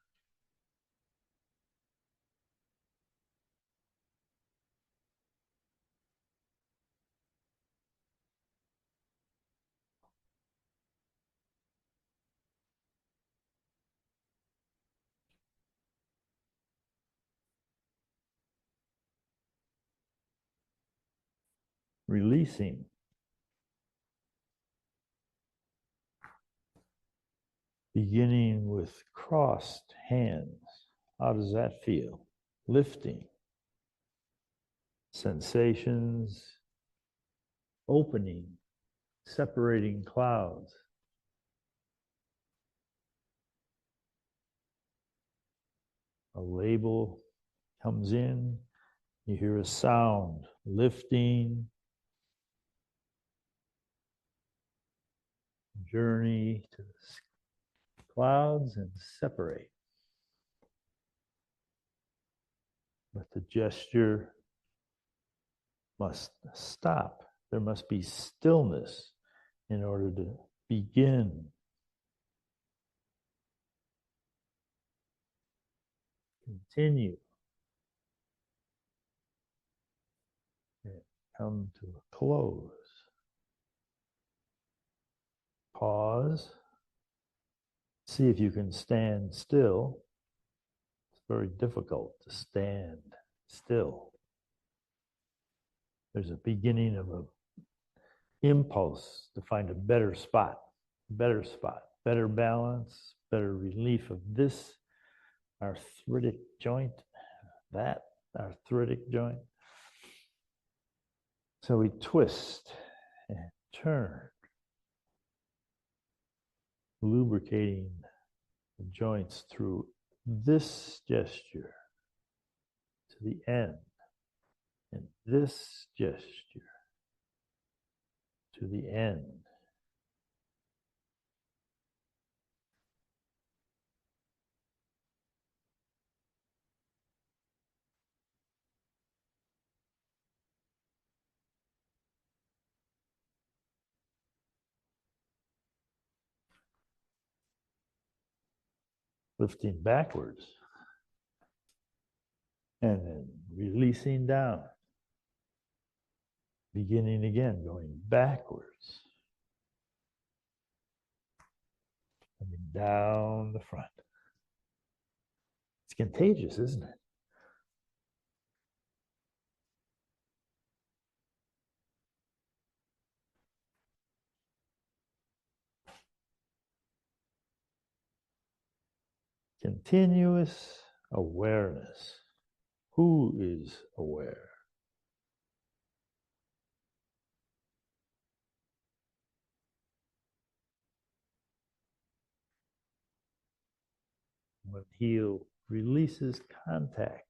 Releasing. Beginning with crossed hands. How does that feel? Lifting. Sensations. Opening. Separating clouds. A label comes in. You hear a sound. Lifting. Journey to the clouds and separate. But the gesture must stop. There must be stillness in order to begin. Continue. And come to a close. Pause. See if you can stand still. It's very difficult to stand still. There's a beginning of an impulse to find a better spot, better balance, better relief of this arthritic joint, that arthritic joint. So we twist and turn, lubricating the joints through this gesture to the end, and this gesture to the end. Lifting backwards and then releasing down. Beginning again, going backwards. Coming down the front. It's contagious, isn't it? Continuous awareness. Who is aware? When heel releases contact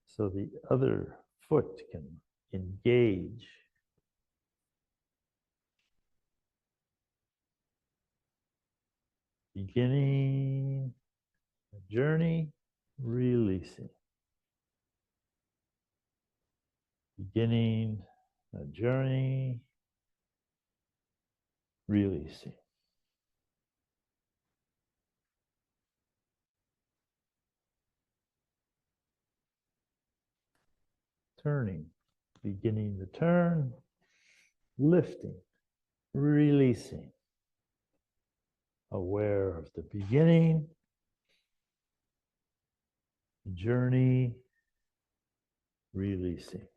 so the other foot can engage. Beginning a journey, releasing. Beginning a journey, releasing. Turning, beginning the turn, lifting, releasing. Aware of the beginning, journey, releasing.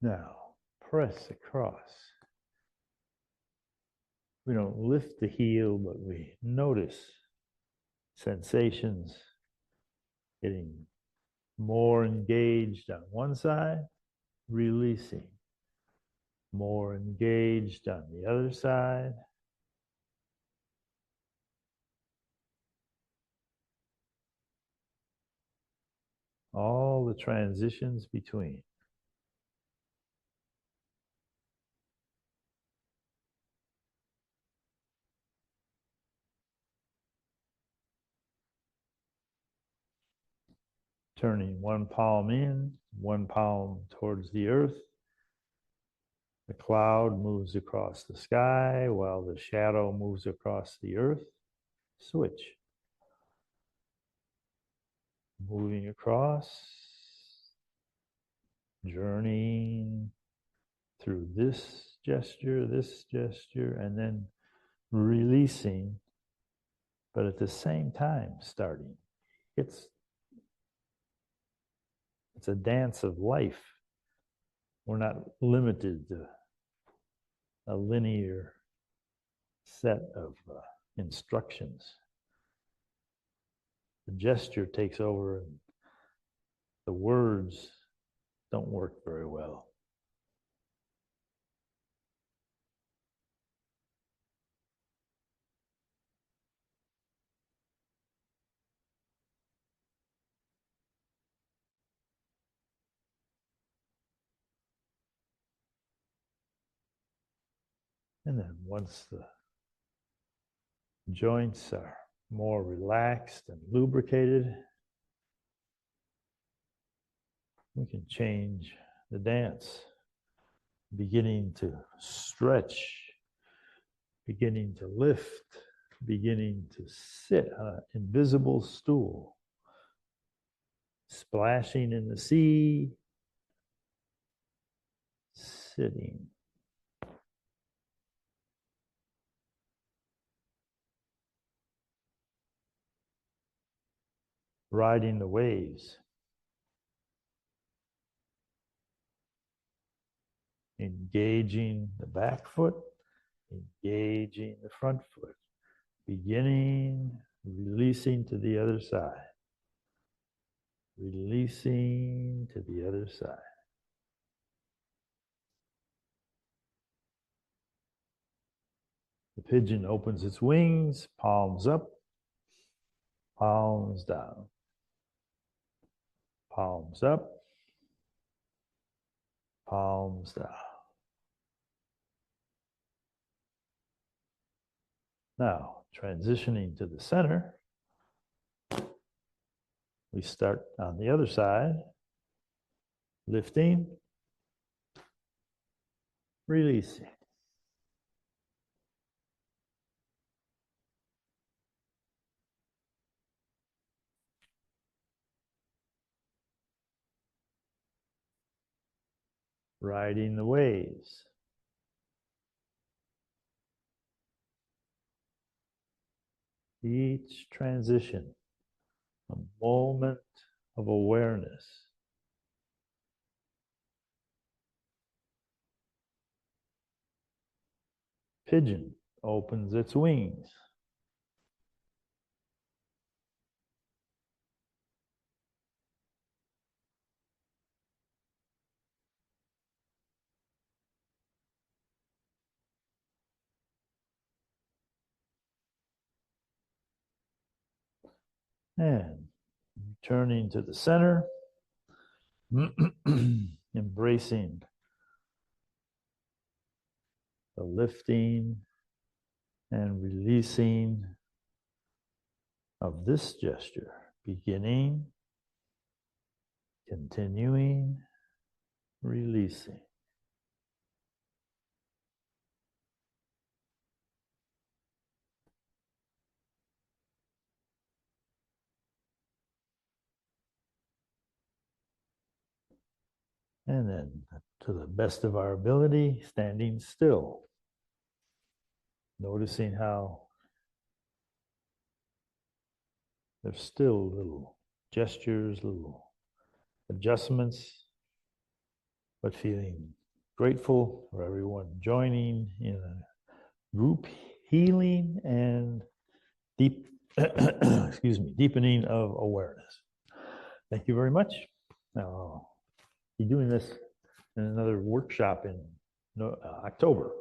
Now, press across. We don't lift the heel, but we notice sensations getting more engaged on one side, releasing. More engaged on the other side. all the transitions between. Turning one palm in, one palm towards the earth. The cloud moves across the sky while the shadow moves across the earth. Switch. Moving across, journeying through this gesture, and then releasing, but at the same time starting. It's a dance of life. We're not limited to a linear set of instructions. The gesture takes over and the words don't work very well. And then once the joints are more relaxed and lubricated, we can change the dance, beginning to stretch, beginning to lift, beginning to sit on an invisible stool, splashing in the sea, sitting. Riding the waves, engaging the back foot, engaging the front foot, beginning, releasing to the other side, releasing to the other side. The pigeon opens its wings, palms up, palms down, palms up, palms down. Now, transitioning to the center, we start on the other side, lifting, releasing. Riding the waves. Each transition, a moment of awareness. Pigeon opens its wings. And returning to the center, embracing the lifting and releasing of this gesture, beginning, continuing, releasing. And then, to the best of our ability, standing still. Noticing how there's still little gestures, little adjustments, but feeling grateful for everyone joining in a group healing and deepening of awareness. Thank you very much. Now, be doing this in another workshop in October.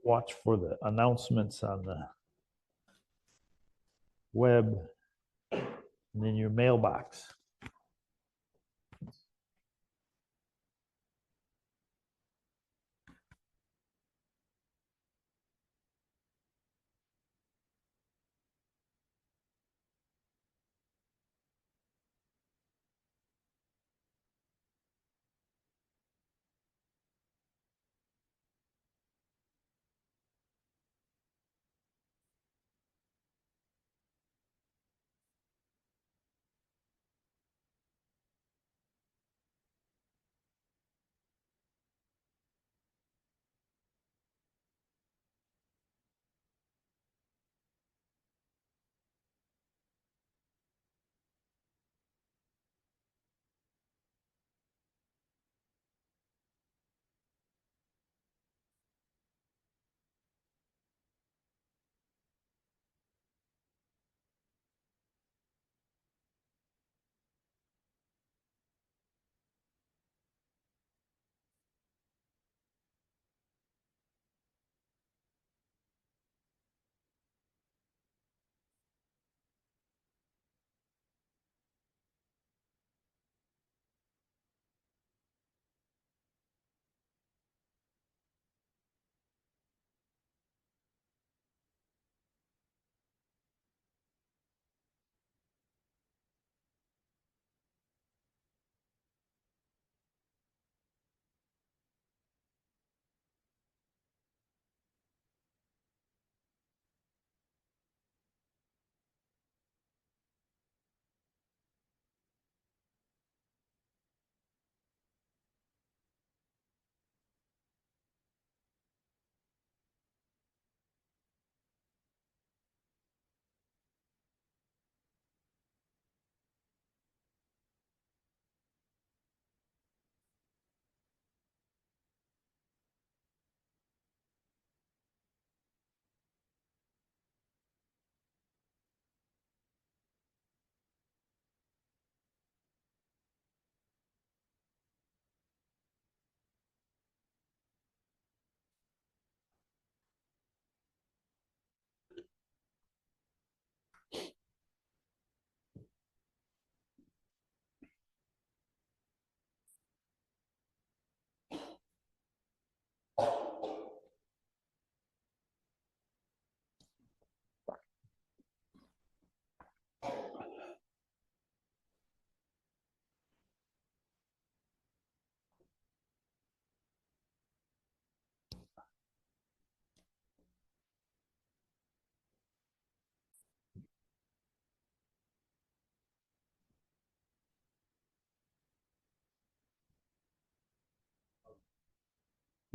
Watch for the announcements on the web and in your mailbox.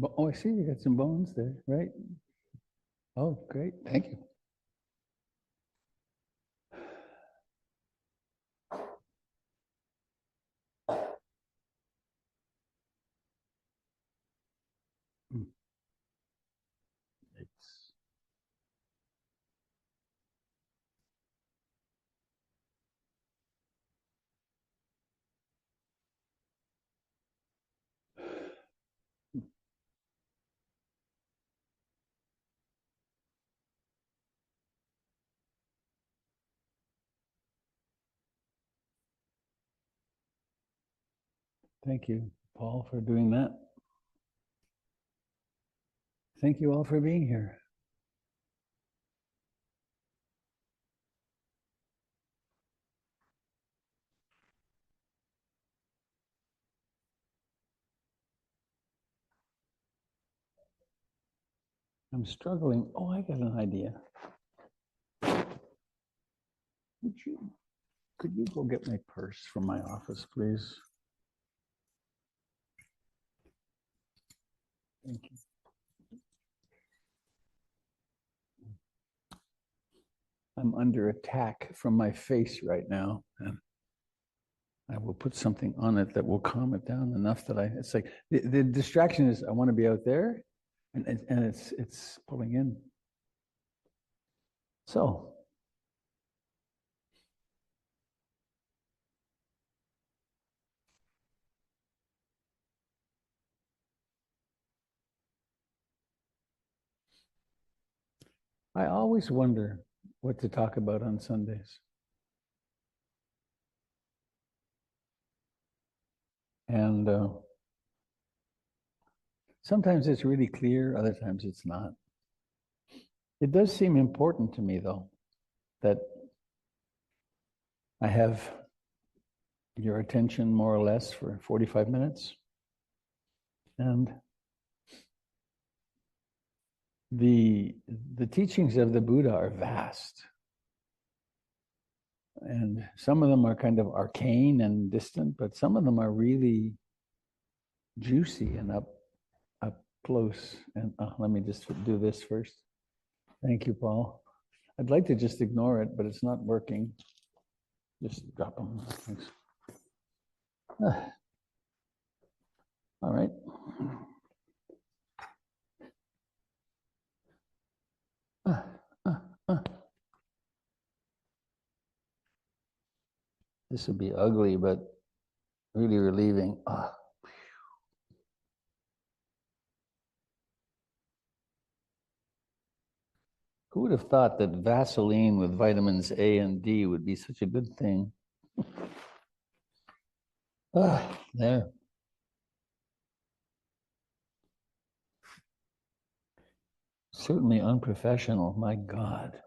Oh, I see, you got some bones there, right? Oh, great, thank you. It's, Thank you, Paul, for doing that. Thank you all for being here. I'm struggling. Oh, I got an idea. Could you go get my purse from my office, please? Thank you. I'm under attack from my face right now, and I will put something on it that will calm it down enough that it's like the distraction is I want to be out there, and it's pulling in. So I always wonder what to talk about on Sundays. And sometimes it's really clear, other times it's not. It does seem important to me, though, that I have your attention more or less for 45 minutes. And the teachings of the Buddha are vast. And some of them are kind of arcane and distant, but some of them are really juicy and up close. And let me just do this first. Thank you, Paul. I'd like to just ignore it, but it's not working. Just drop them. Thanks. All right. This would be ugly, but really relieving. Who would have thought that Vaseline with vitamins A and D would be such a good thing? There. Certainly unprofessional, my God.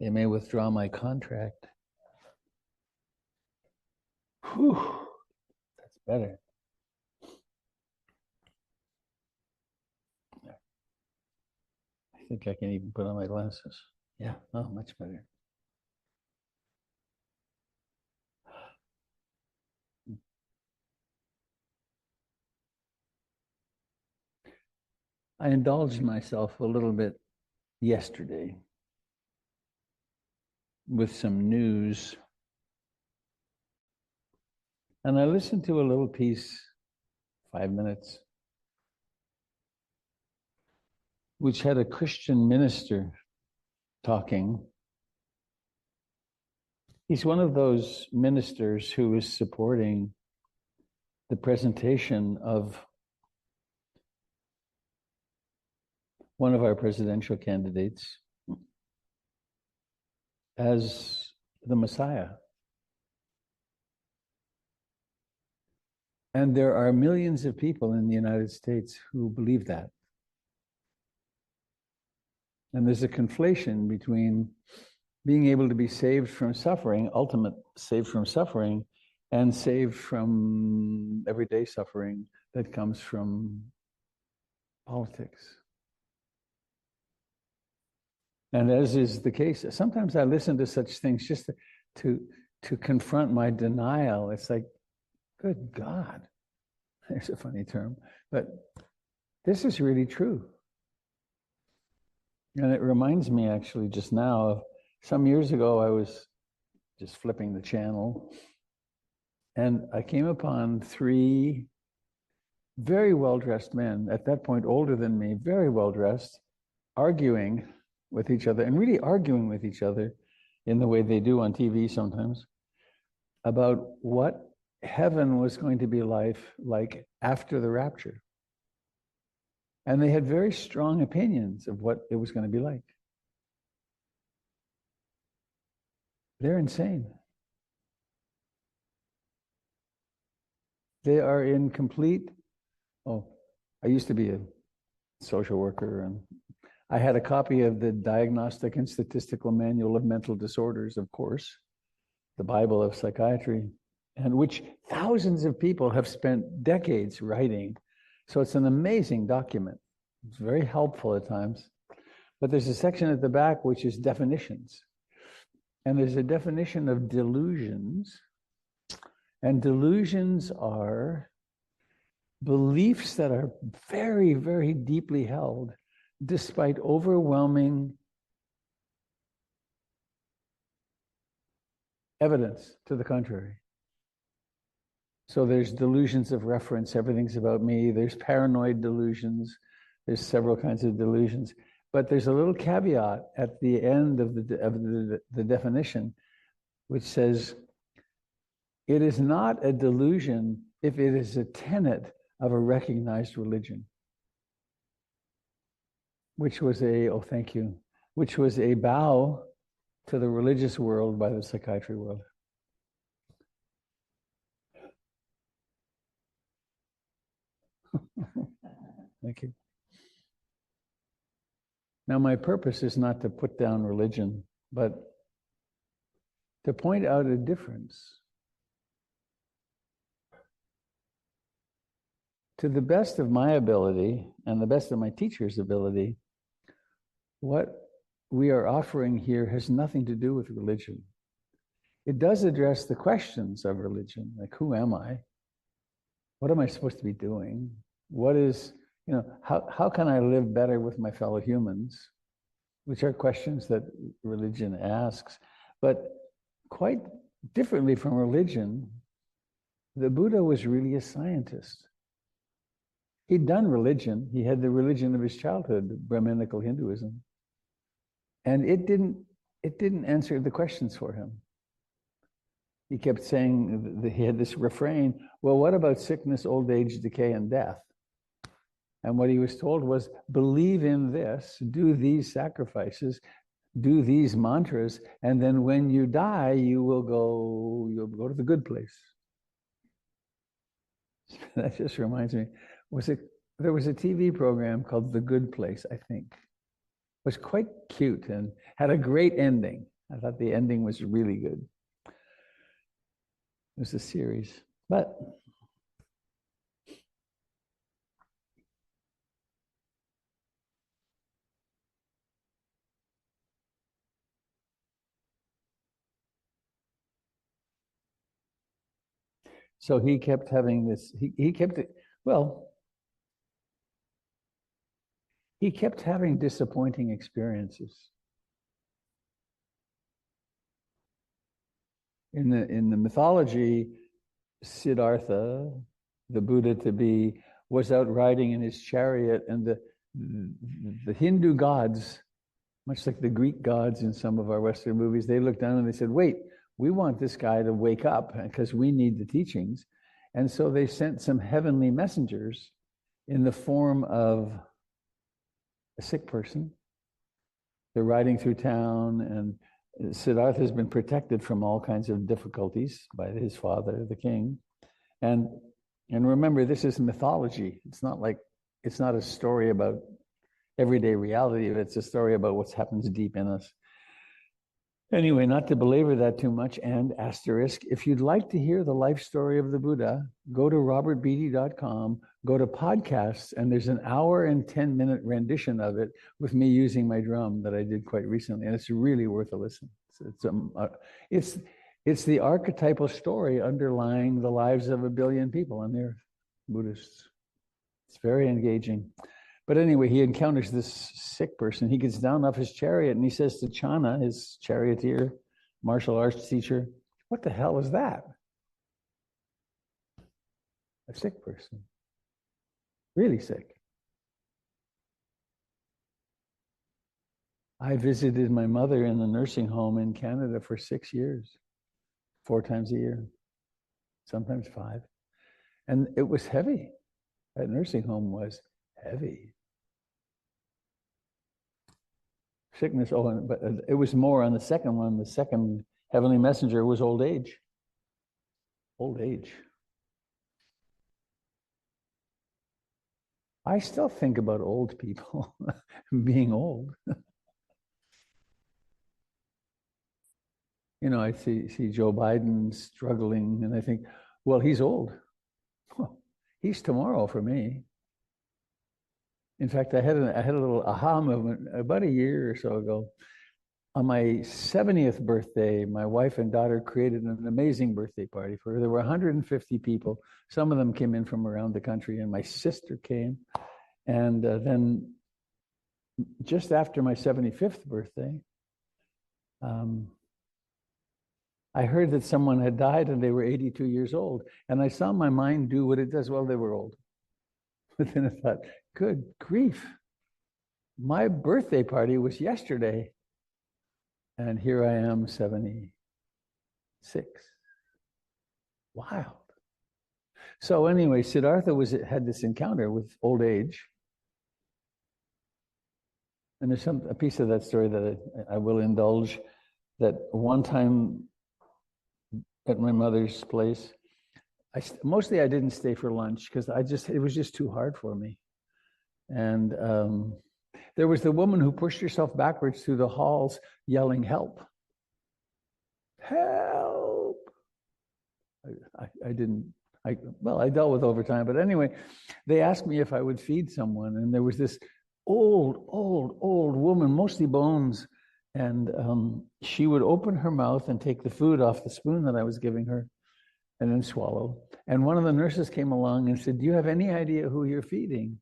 They may withdraw my contract. Whew, that's better. I think I can even put on my glasses. Yeah, oh, much better. I indulged myself a little bit yesterday with some news. And I listened to a little piece, 5 minutes, which had a Christian minister talking. He's one of those ministers who is supporting the presentation of one of our presidential candidates as the Messiah. And there are millions of people in the United States who believe that. And there's a conflation between being able to be saved from suffering, ultimate saved from suffering, and saved from everyday suffering that comes from politics. And as is the case, sometimes I listen to such things just to confront my denial. It's like, good God, There's a funny term, but this is really true. And it reminds me actually just now of some years ago, I was just flipping the channel and I came upon three very well-dressed men, at that point older than me, very well-dressed, arguing with each other and really arguing with each other in the way they do on TV sometimes about what heaven was going to be like after the rapture. And they had very strong opinions of what it was going to be like. They're insane. They are in complete, I used to be a social worker, and I had a copy of the Diagnostic and Statistical Manual of Mental Disorders, of course, the Bible of psychiatry, and which thousands of people have spent decades writing. So it's an amazing document. It's very helpful at times. But there's a section at the back which is definitions. And there's a definition of delusions. And delusions are beliefs that are very, very deeply held, despite overwhelming evidence to the contrary. So there's delusions of reference, everything's about me. There's paranoid delusions. There's several kinds of delusions. But there's a little caveat at the end of the definition, which says, it is not a delusion if it is a tenet of a recognized religion. Which was which was a bow to the religious world by the psychiatry world. Thank you. Now, my purpose is not to put down religion, but to point out a difference. To the best of my ability and the best of my teacher's ability, what we are offering here has nothing to do with religion. It does address the questions of religion, like who am I? What am I supposed to be doing? What is, how can I live better with my fellow humans? Which are questions that religion asks. But quite differently from religion, the Buddha was really a scientist. He'd done religion. He had the religion of his childhood, Brahminical Hinduism. And it didn't answer the questions for him. He kept saying, he had this refrain, well, what about sickness, old age, decay, and death? And what he was told was, believe in this, do these sacrifices, do these mantras, and then when you die, you'll go to the good place. That just reminds me, there was a TV program called The Good Place, I think. It was quite cute and had a great ending. I thought the ending was really good. It was a series, but so he kept having this, he kept having disappointing experiences. In the mythology, Siddhartha, the Buddha to be, was out riding in his chariot, and the Hindu gods, much like the Greek gods in some of our Western movies, they looked down and they said, wait, we want this guy to wake up because we need the teachings. And so they sent some heavenly messengers in the form of a sick person. They're riding through town, and Siddhartha has been protected from all kinds of difficulties by his father, the king. And remember, this is mythology. It's not a story about everyday reality. It's a story about what happens deep in us. Anyway, not to belabor that too much, and asterisk, if you'd like to hear the life story of the Buddha, go to robertbeatty.com, go to podcasts, and there's an 1 and 10-minute rendition of it with me using my drum that I did quite recently, and it's really worth a listen. It's the archetypal story underlying the lives of 1 billion people on the earth. Buddhists. It's very engaging. But anyway, he encounters this sick person. He gets down off his chariot and he says to Chana, his charioteer, martial arts teacher, "What the hell is that?" A sick person. Really sick. I visited my mother in the nursing home in Canada for 6 years, 4 times a year, sometimes 5. And it was heavy. That nursing home was heavy. Sickness, but it was more on the second one. The second heavenly messenger was old age. Old age. I still think about old people being old. You know, I see Joe Biden struggling, and I think, well, he's old. He's tomorrow for me. In fact, I had a little aha moment about a year or so ago. On my 70th birthday, my wife and daughter created an amazing birthday party for her. There were 150 people. Some of them came in from around the country, and my sister came. And then just after my 75th birthday, I heard that someone had died and they were 82 years old. And I saw my mind do what it does. Well, they were old. But then I thought, good grief. My birthday party was yesterday. And here I am, 76. Wild. So anyway, Siddhartha had this encounter with old age. And there's a piece of that story that I will indulge, that one time at my mother's place, mostly I didn't stay for lunch because it was just too hard for me. And there was the woman who pushed herself backwards through the halls yelling, "Help! Help!" I dealt with overtime, but anyway, they asked me if I would feed someone, and there was this old woman, mostly bones, and she would open her mouth and take the food off the spoon that I was giving her and then swallow. And one of the nurses came along and said, "Do you have any idea who you're feeding?"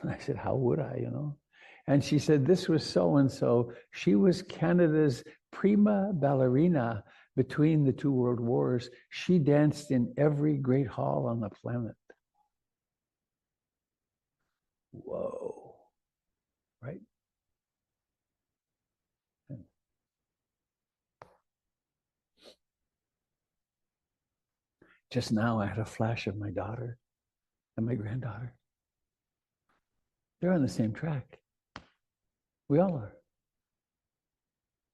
And I said, "How would I, you know?" And she said, "This was so-and-so. She was Canada's prima ballerina between the 2 world wars. She danced in every great hall on the planet." Whoa. Right? Just now I had a flash of my daughter and my granddaughter. They're on the same track. We all are.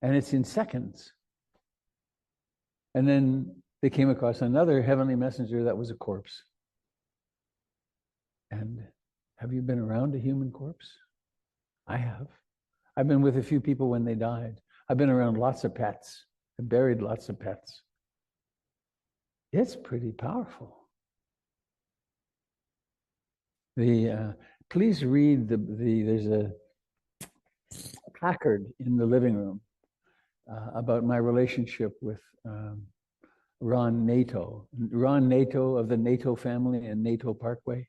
And it's in seconds. And then they came across another heavenly messenger that was a corpse. And have you been around a human corpse? I have. I've been with a few people when they died. I've been around lots of pets. I've buried lots of pets. It's pretty powerful. Please read there's a placard in the living room about my relationship with Ron Nato. Ron Nato of the Nato family and Nato Parkway.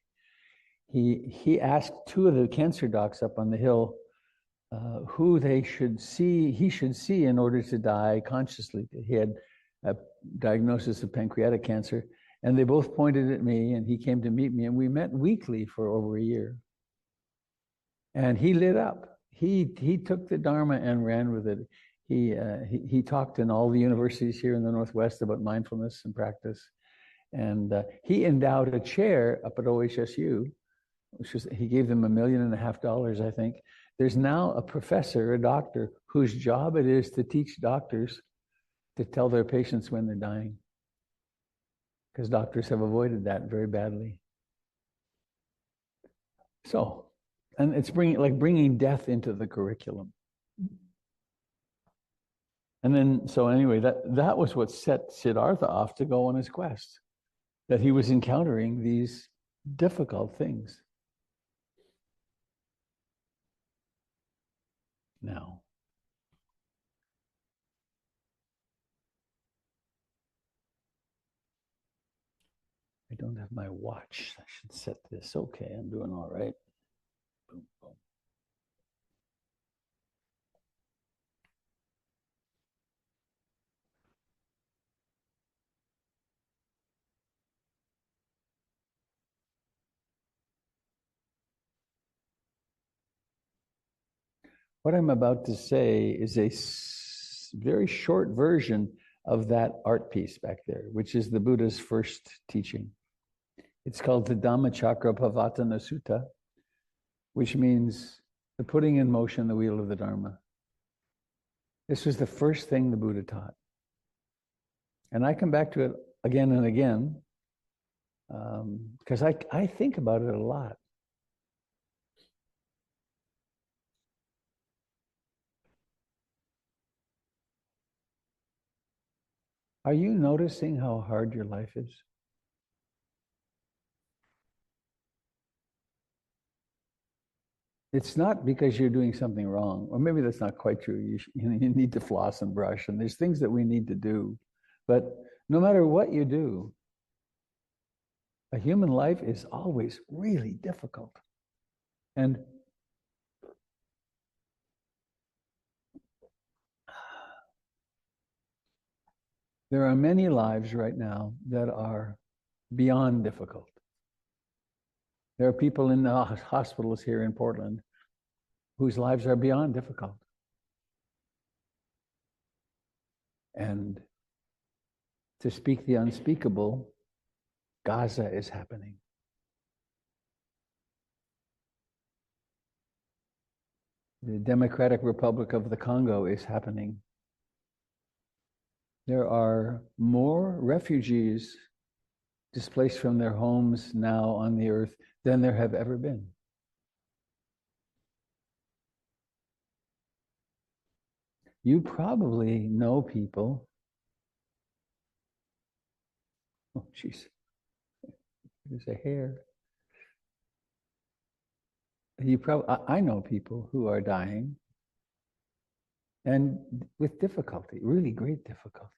He asked 2 of the cancer docs up on the hill who he should see in order to die consciously. He had a diagnosis of pancreatic cancer, and they both pointed at me, and he came to meet me, and we met weekly for over a year. And he lit up. He took the Dharma and ran with it. He talked in all the universities here in the Northwest about mindfulness and practice. And he endowed a chair up at OHSU, he gave them $1.5 million, I think. There's now a professor, a doctor, whose job it is to teach doctors to tell their patients when they're dying, because doctors have avoided that very badly. So, and it's bringing death into the curriculum. And then, so anyway, that was what set Siddhartha off to go on his quest, that he was encountering these difficult things. Now, I don't have my watch. I should set this. Okay, I'm doing all right. Boom, boom. What I'm about to say is a very short version of that art piece back there, which is the Buddha's first teaching. It's called the Dhammacakkappavattana Sutta, which means the putting in motion the wheel of the Dharma. This was the first thing the Buddha taught. And I come back to it again and again because I think about it a lot. Are you noticing how hard your life is? It's not because you're doing something wrong, or maybe that's not quite true. You need to floss and brush, and there's things that we need to do. But no matter what you do, a human life is always really difficult. And there are many lives right now that are beyond difficult. There are people in the hospitals here in Portland whose lives are beyond difficult. And to speak the unspeakable, Gaza is happening. The Democratic Republic of the Congo is happening. There are more refugees displaced from their homes now on the earth than there have ever been. You probably know people. Oh, jeez. There's a hair. I know people who are dying and with difficulty, really great difficulty.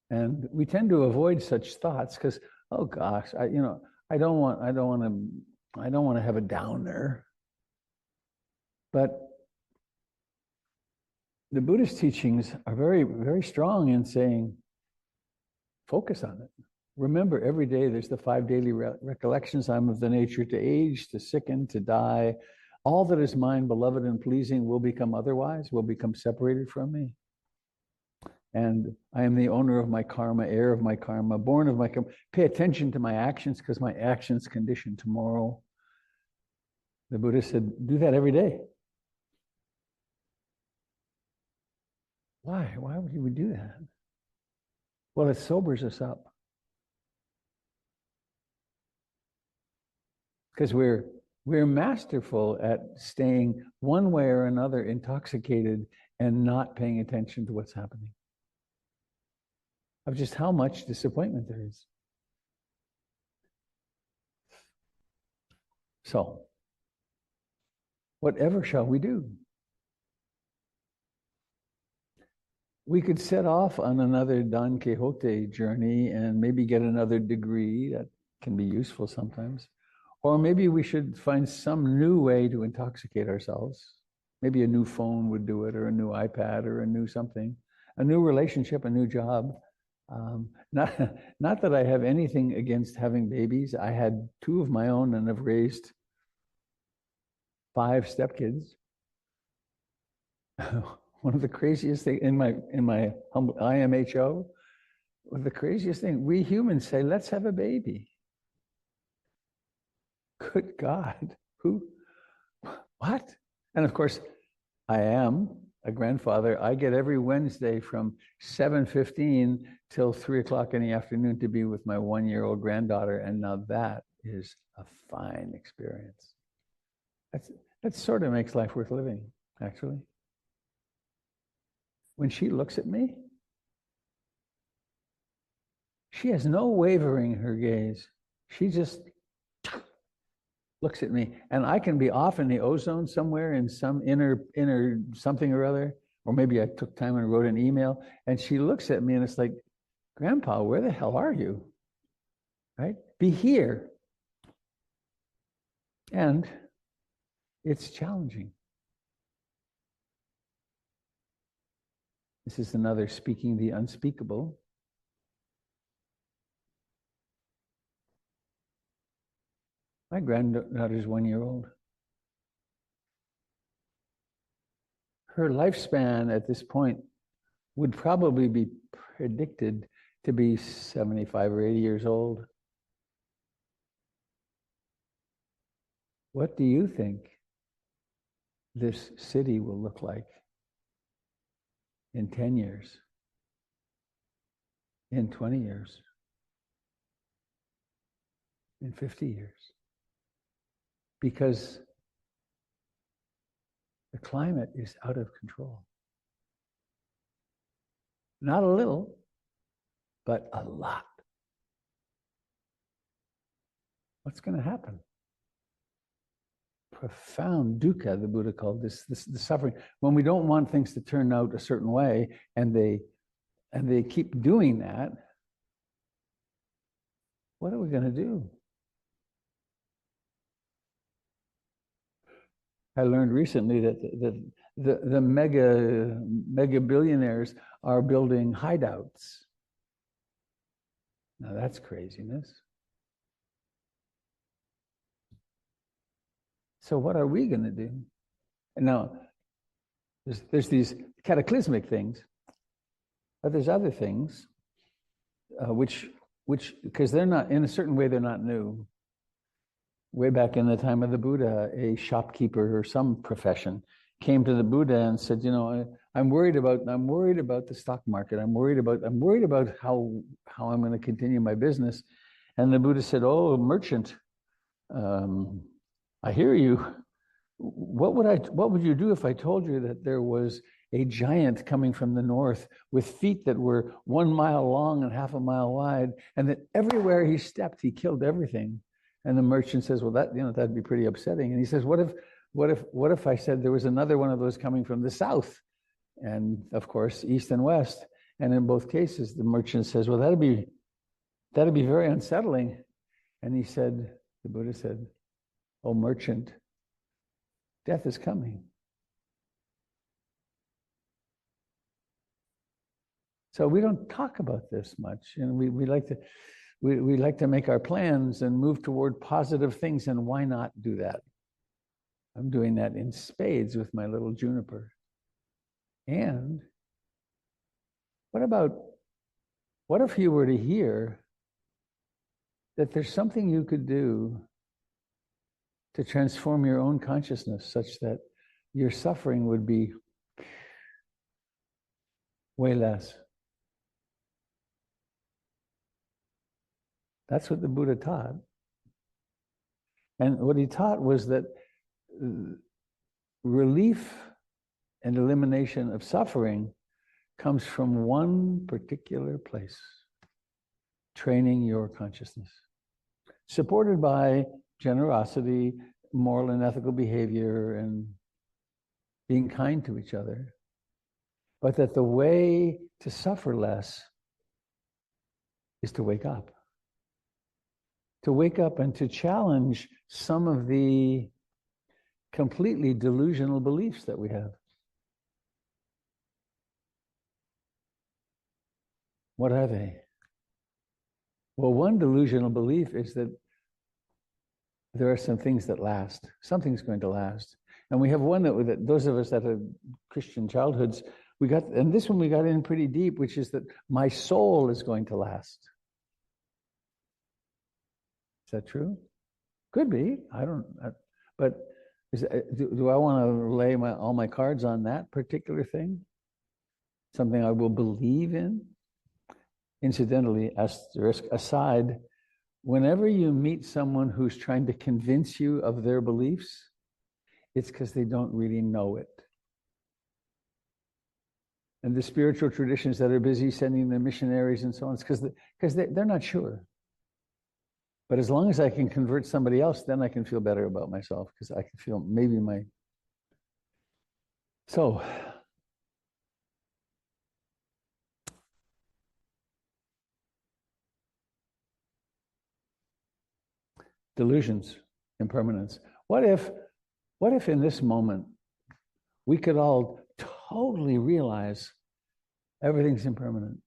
And we tend to avoid such thoughts because, oh gosh, I don't want to have a downer. But the Buddhist teachings are very, very strong in saying, focus on it. Remember, every day there's the 5 daily recollections. I'm of the nature to age, to sicken, to die. All that is mine, beloved and pleasing, will become otherwise, will become separated from me. And I am the owner of my karma, heir of my karma, born of my karma. Pay attention to my actions because my actions condition tomorrow. The Buddha said, do that every day. Why? Why would we do that? Well, it sobers us up. Because we're masterful at staying one way or another intoxicated and not paying attention to what's happening. Of just how much disappointment there is. So, whatever shall we do? We could set off on another Don Quixote journey and maybe get another degree that can be useful sometimes. Or maybe we should find some new way to intoxicate ourselves. Maybe a new phone would do it, or a new iPad, or a new something, a new relationship, a new job. Not that I have anything against having babies. I had 2 of my own and have raised 5 stepkids. One of the craziest things in my humble IMHO, one of the craziest thing, we humans say, let's have a baby. Good God, who, what? And of course, I am a grandfather. I get every Wednesday from 7:15 till 3 o'clock in the afternoon to be with my 1-year-old granddaughter. And now that is a fine experience. That sort of makes life worth living, actually. When she looks at me, she has no wavering in her gaze. She just looks at me, and I can be off in the ozone somewhere in some inner something or other, or maybe I took time and wrote an email, and she looks at me and it's like, Grandpa, where the hell are you? Right? Be here. And it's challenging. This is another speaking the unspeakable. My granddaughter's 1 year old. Her lifespan at this point would probably be predicted to be 75 or 80 years old. What do you think this city will look like in 10 years, in 20 years, in 50 years? Because the climate is out of control. Not a little, but a lot. What's going to happen? Profound dukkha, the Buddha called this the suffering. When we don't want things to turn out a certain way, and they keep doing that, what are we going to do? I learned recently that the mega billionaires are building hideouts. Now that's craziness. So what are we going to do? And now there's these cataclysmic things, but there's other things which because they're not, in a certain way, they're not new. Way back in the time of the Buddha, a shopkeeper or some profession came to the Buddha and said, I'm worried about the stock market. I'm worried about how I'm going to continue my business. And the Buddha said, "Oh, merchant, I hear you. What would you do if I told you that there was a giant coming from the north with feet that were 1 mile long and half a mile wide, and that everywhere he stepped, he killed everything?" And the merchant says, "Well, that'd be pretty upsetting." And he says, "What if I said there was another one of those coming from the south, and of course east and west?" And in both cases, the merchant says, "Well, that'd be very unsettling." And the Buddha said, "Oh, merchant, death is coming." So we don't talk about this much, and we like to make our plans and move toward positive things, and why not do that? I'm doing that in spades with my little juniper. And what if you were to hear that there's something you could do to transform your own consciousness such that your suffering would be way less? That's what the Buddha taught. And what he taught was that relief and elimination of suffering comes from one particular place: training your consciousness, supported by generosity, moral and ethical behavior, and being kind to each other. But that the way to suffer less is to wake up. To wake up and to challenge some of the completely delusional beliefs that we have. What are they? Well, one delusional belief is that there are some things that last. Something's going to last. And we have one that those of us that have Christian childhoods, and this one we got in pretty deep, which is that my soul is going to last. Is that true? Could be. But do I want to lay all my cards on that particular thing? Something I will believe in? Incidentally, asterisk aside, whenever you meet someone who's trying to convince you of their beliefs, it's because they don't really know it. And the spiritual traditions that are busy sending their missionaries and so on, it's because they're not sure. But as long as I can convert somebody else, then I can feel better about myself, because I can feel maybe So, delusions, impermanence. What if in this moment we could all totally realize everything's impermanent?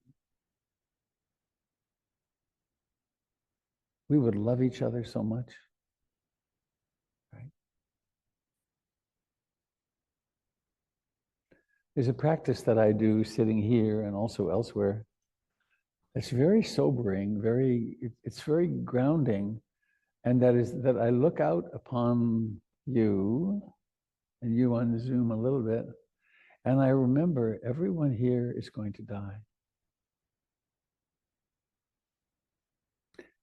We would love each other so much. Right? There's a practice that I do sitting here and also elsewhere. It's very sobering, it's very grounding. And that is that I look out upon you and you on Zoom a little bit, and I remember everyone here is going to die.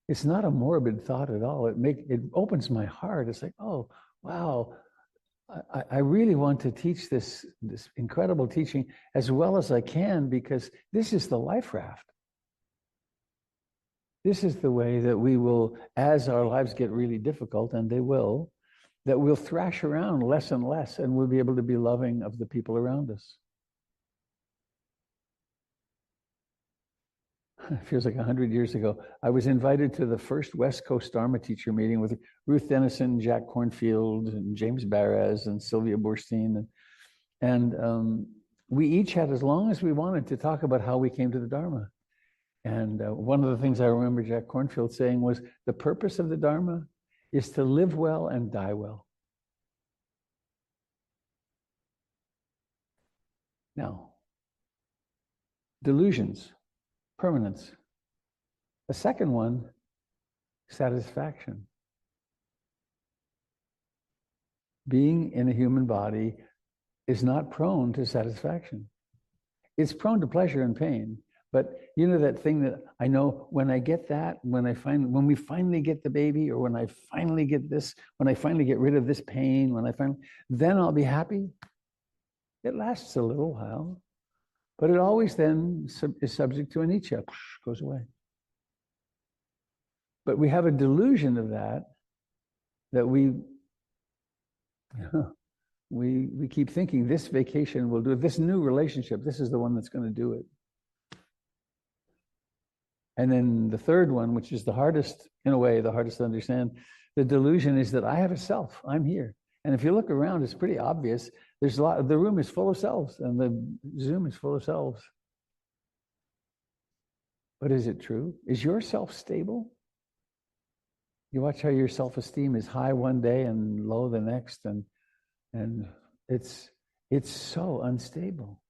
It's not a morbid thought at all. It opens my heart. It's like, oh, wow, I really want to teach this incredible teaching as well as I can, because this is the life raft. This is the way that we will, as our lives get really difficult, and they will, that we'll thrash around less and less, and we'll be able to be loving of the people around us. It feels like 100 years ago. I was invited to the first West Coast Dharma teacher meeting with Ruth Dennison, Jack Kornfield, and James Barres, and Sylvia Borstein. And we each had as long as we wanted to talk about how we came to the Dharma. And one of the things I remember Jack Kornfield saying was, the purpose of the Dharma is to live well and die well. Now, delusions, permanence. The second one, satisfaction. Being in a human body is not prone to satisfaction. It's prone to pleasure and pain. But you know that thing that I know, when I get that, when we finally get the baby, or when I finally get this, when I finally get rid of this pain, then I'll be happy. It lasts a little while, but it always then is subject to anicca, goes away. But we have a delusion of that we keep thinking this vacation will do it, this new relationship, this is the one that's going to do it. And then the third one, which is the hardest, in a way, the hardest to understand, the delusion is that I have a self, I'm here. And if you look around, it's pretty obvious. There's the room is full of selves, and the Zoom is full of selves. But is it true? Is your self stable? You watch how your self-esteem is high one day and low the next, and it's so unstable.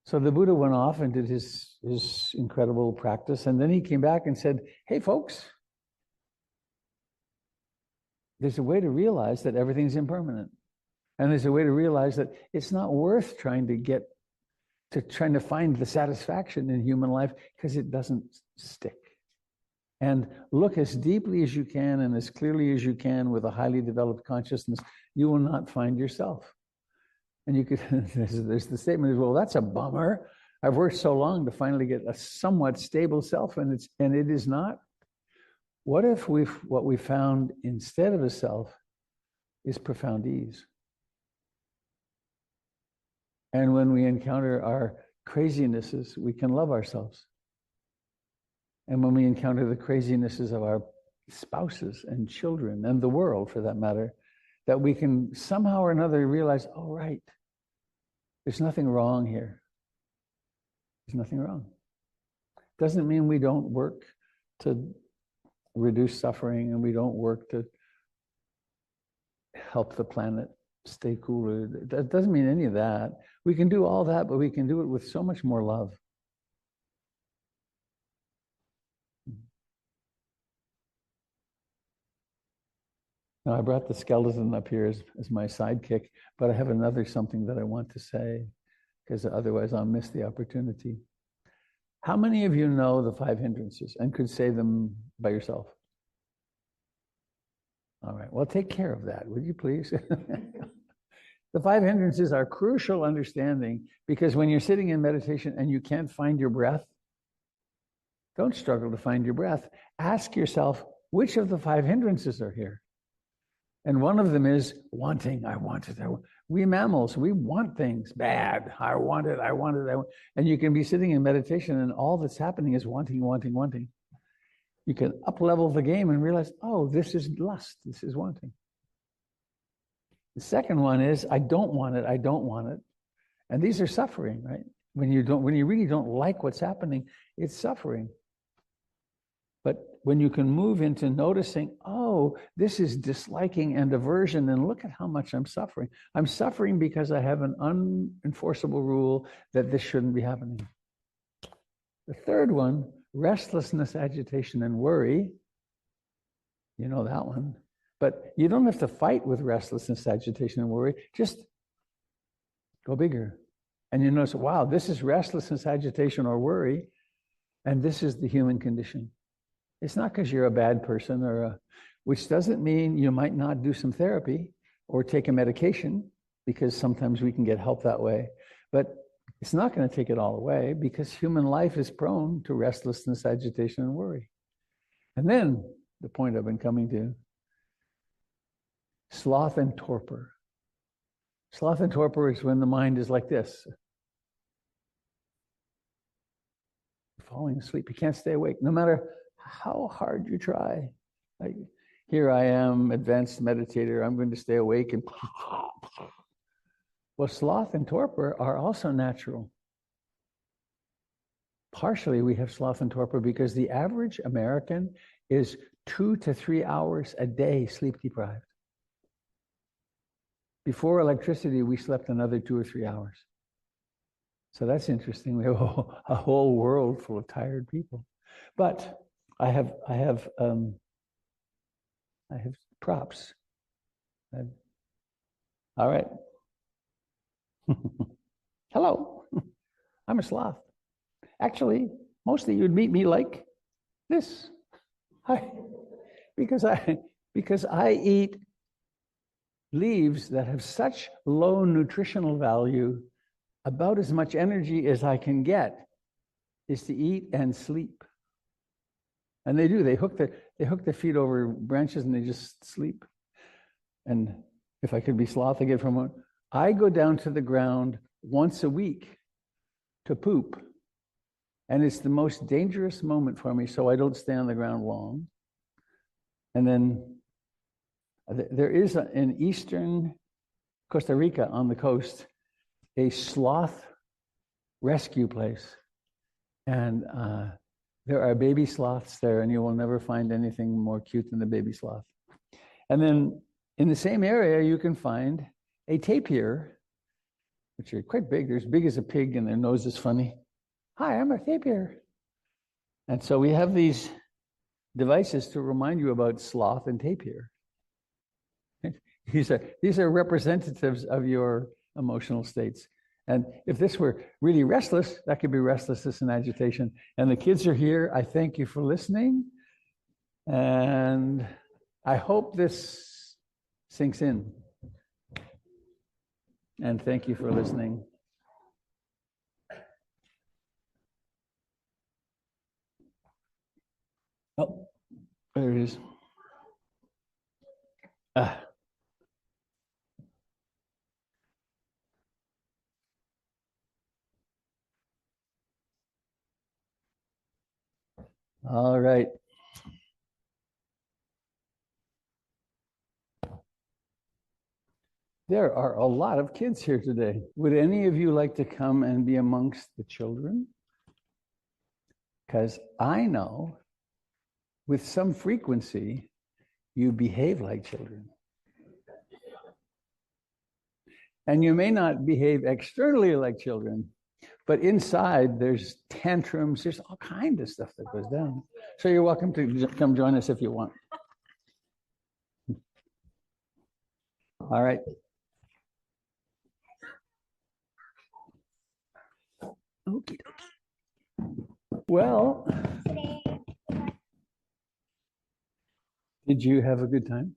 So the Buddha went off and did his incredible practice, and then he came back and said, hey folks, there's a way to realize that everything's impermanent. And there's a way to realize that it's not worth trying to find the satisfaction in human life, because it doesn't stick. And look as deeply as you can and as clearly as you can with a highly developed consciousness, you will not find yourself. And you could, there's the statement as well, that's a bummer. I've worked so long to finally get a somewhat stable self, and it is not. What if what we found instead of a self is profound ease? And when we encounter our crazinesses, we can love ourselves. And when we encounter the crazinesses of our spouses and children and the world, for that matter, that we can somehow or another realize, oh, right, there's nothing wrong here. There's nothing wrong. Doesn't mean we don't work to reduce suffering, and we don't work to help the planet stay cooler. That doesn't mean any of that. We can do all that, but we can do it with so much more love. Now, I brought the skeleton up here as my sidekick, but I have another something that I want to say, because otherwise I'll miss the opportunity. How many of you know the 5 hindrances and could say them by yourself? All right, well, take care of that, would you please? The 5 hindrances are crucial understanding, because when you're sitting in meditation and you can't find your breath, don't struggle to find your breath. Ask yourself, which of the 5 hindrances are here? And one of them is wanting. I want it. We mammals, we want things bad. I want it. I want it. And you can be sitting in meditation and all that's happening is wanting, wanting, wanting. You can up-level the game and realize, oh, this is lust, this is wanting. The second one is, I don't want it, I don't want it. And these are suffering, right? When you really don't like what's happening, it's suffering. But when you can move into noticing, oh, this is disliking and aversion, and look at how much I'm suffering. I'm suffering because I have an unenforceable rule that this shouldn't be happening. The third one, restlessness, agitation, and worry. You know that one. But you don't have to fight with restlessness, agitation, and worry. Just go bigger. And you notice, wow, this is restlessness, agitation, or worry, and this is the human condition. It's not because you're a bad person, which doesn't mean you might not do some therapy or take a medication, because sometimes we can get help that way. But it's not going to take it all away, because human life is prone to restlessness, agitation, and worry. And then the point I've been coming to, sloth and torpor. Sloth and torpor is when the mind is like this. Falling asleep. You can't stay awake, no matter how hard you try. Like, here I am, advanced meditator, I'm going to stay awake. And well, sloth and torpor are also natural. Partially, we have sloth and torpor because the average American is 2 to 3 hours a day sleep deprived. Before electricity, we slept another 2 or 3 hours. So that's interesting. We have a whole world full of tired people. But I have props. All right. Hello. I'm a sloth. Actually, mostly you'd meet me like this. Because I eat leaves that have such low nutritional value. About as much energy as I can get is to eat and sleep. And they do. They hook their feet over branches and they just sleep. And if I could be sloth again for a moment, I go down to the ground once a week to poop. And it's the most dangerous moment for me, so I don't stay on the ground long. And then there is in eastern Costa Rica on the coast, a sloth rescue place. And there are baby sloths there, and you will never find anything more cute than the baby sloth. And then in the same area, you can find a tapir, which are quite big. They're as big as a pig, and their nose is funny. Hi, I'm a tapir. And so we have these devices to remind you about sloth and tapir. These are representatives of your emotional states. And if this were really restless, that could be restlessness and agitation. And the kids are here. I thank you for listening. And I hope this sinks in. And thank you for listening. Oh, there it is. All right. There are a lot of kids here today. Would any of you like to come and be amongst the children? Because I know with some frequency, you behave like children. And you may not behave externally like children, but inside there's tantrums, there's all kinds of stuff that goes down. So you're welcome to come join us if you want. All right. Okay. Well, did you have a good time?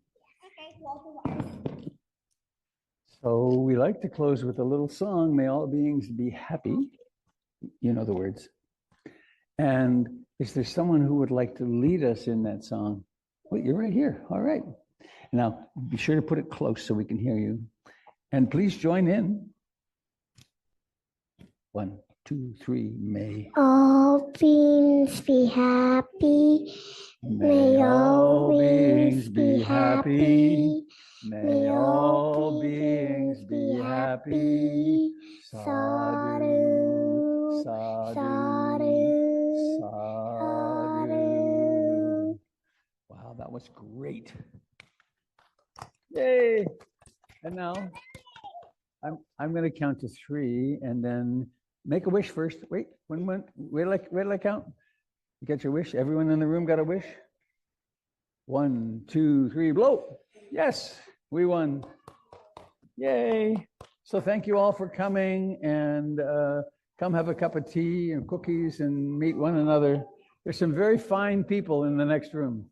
So we like to close with a little song, May All Beings Be Happy. You know the words. And is there someone who would like to lead us in that song? Well, you're right here. All right. Now, be sure to put it close so we can hear you. And please join in. 1, 2, 3, may. all beings be happy. May all beings be happy. May all beings be happy. Sadhu, sadhu, sadhu. Wow, that was great. Yay. And now I'm going to count to 3 and then make a wish first. Wait till I count. You got your wish? Everyone in the room got a wish? 1, 2, 3, blow. Yes, we won. Yay. So thank you all for coming, and come have a cup of tea and cookies and meet one another. There's some very fine people in the next room.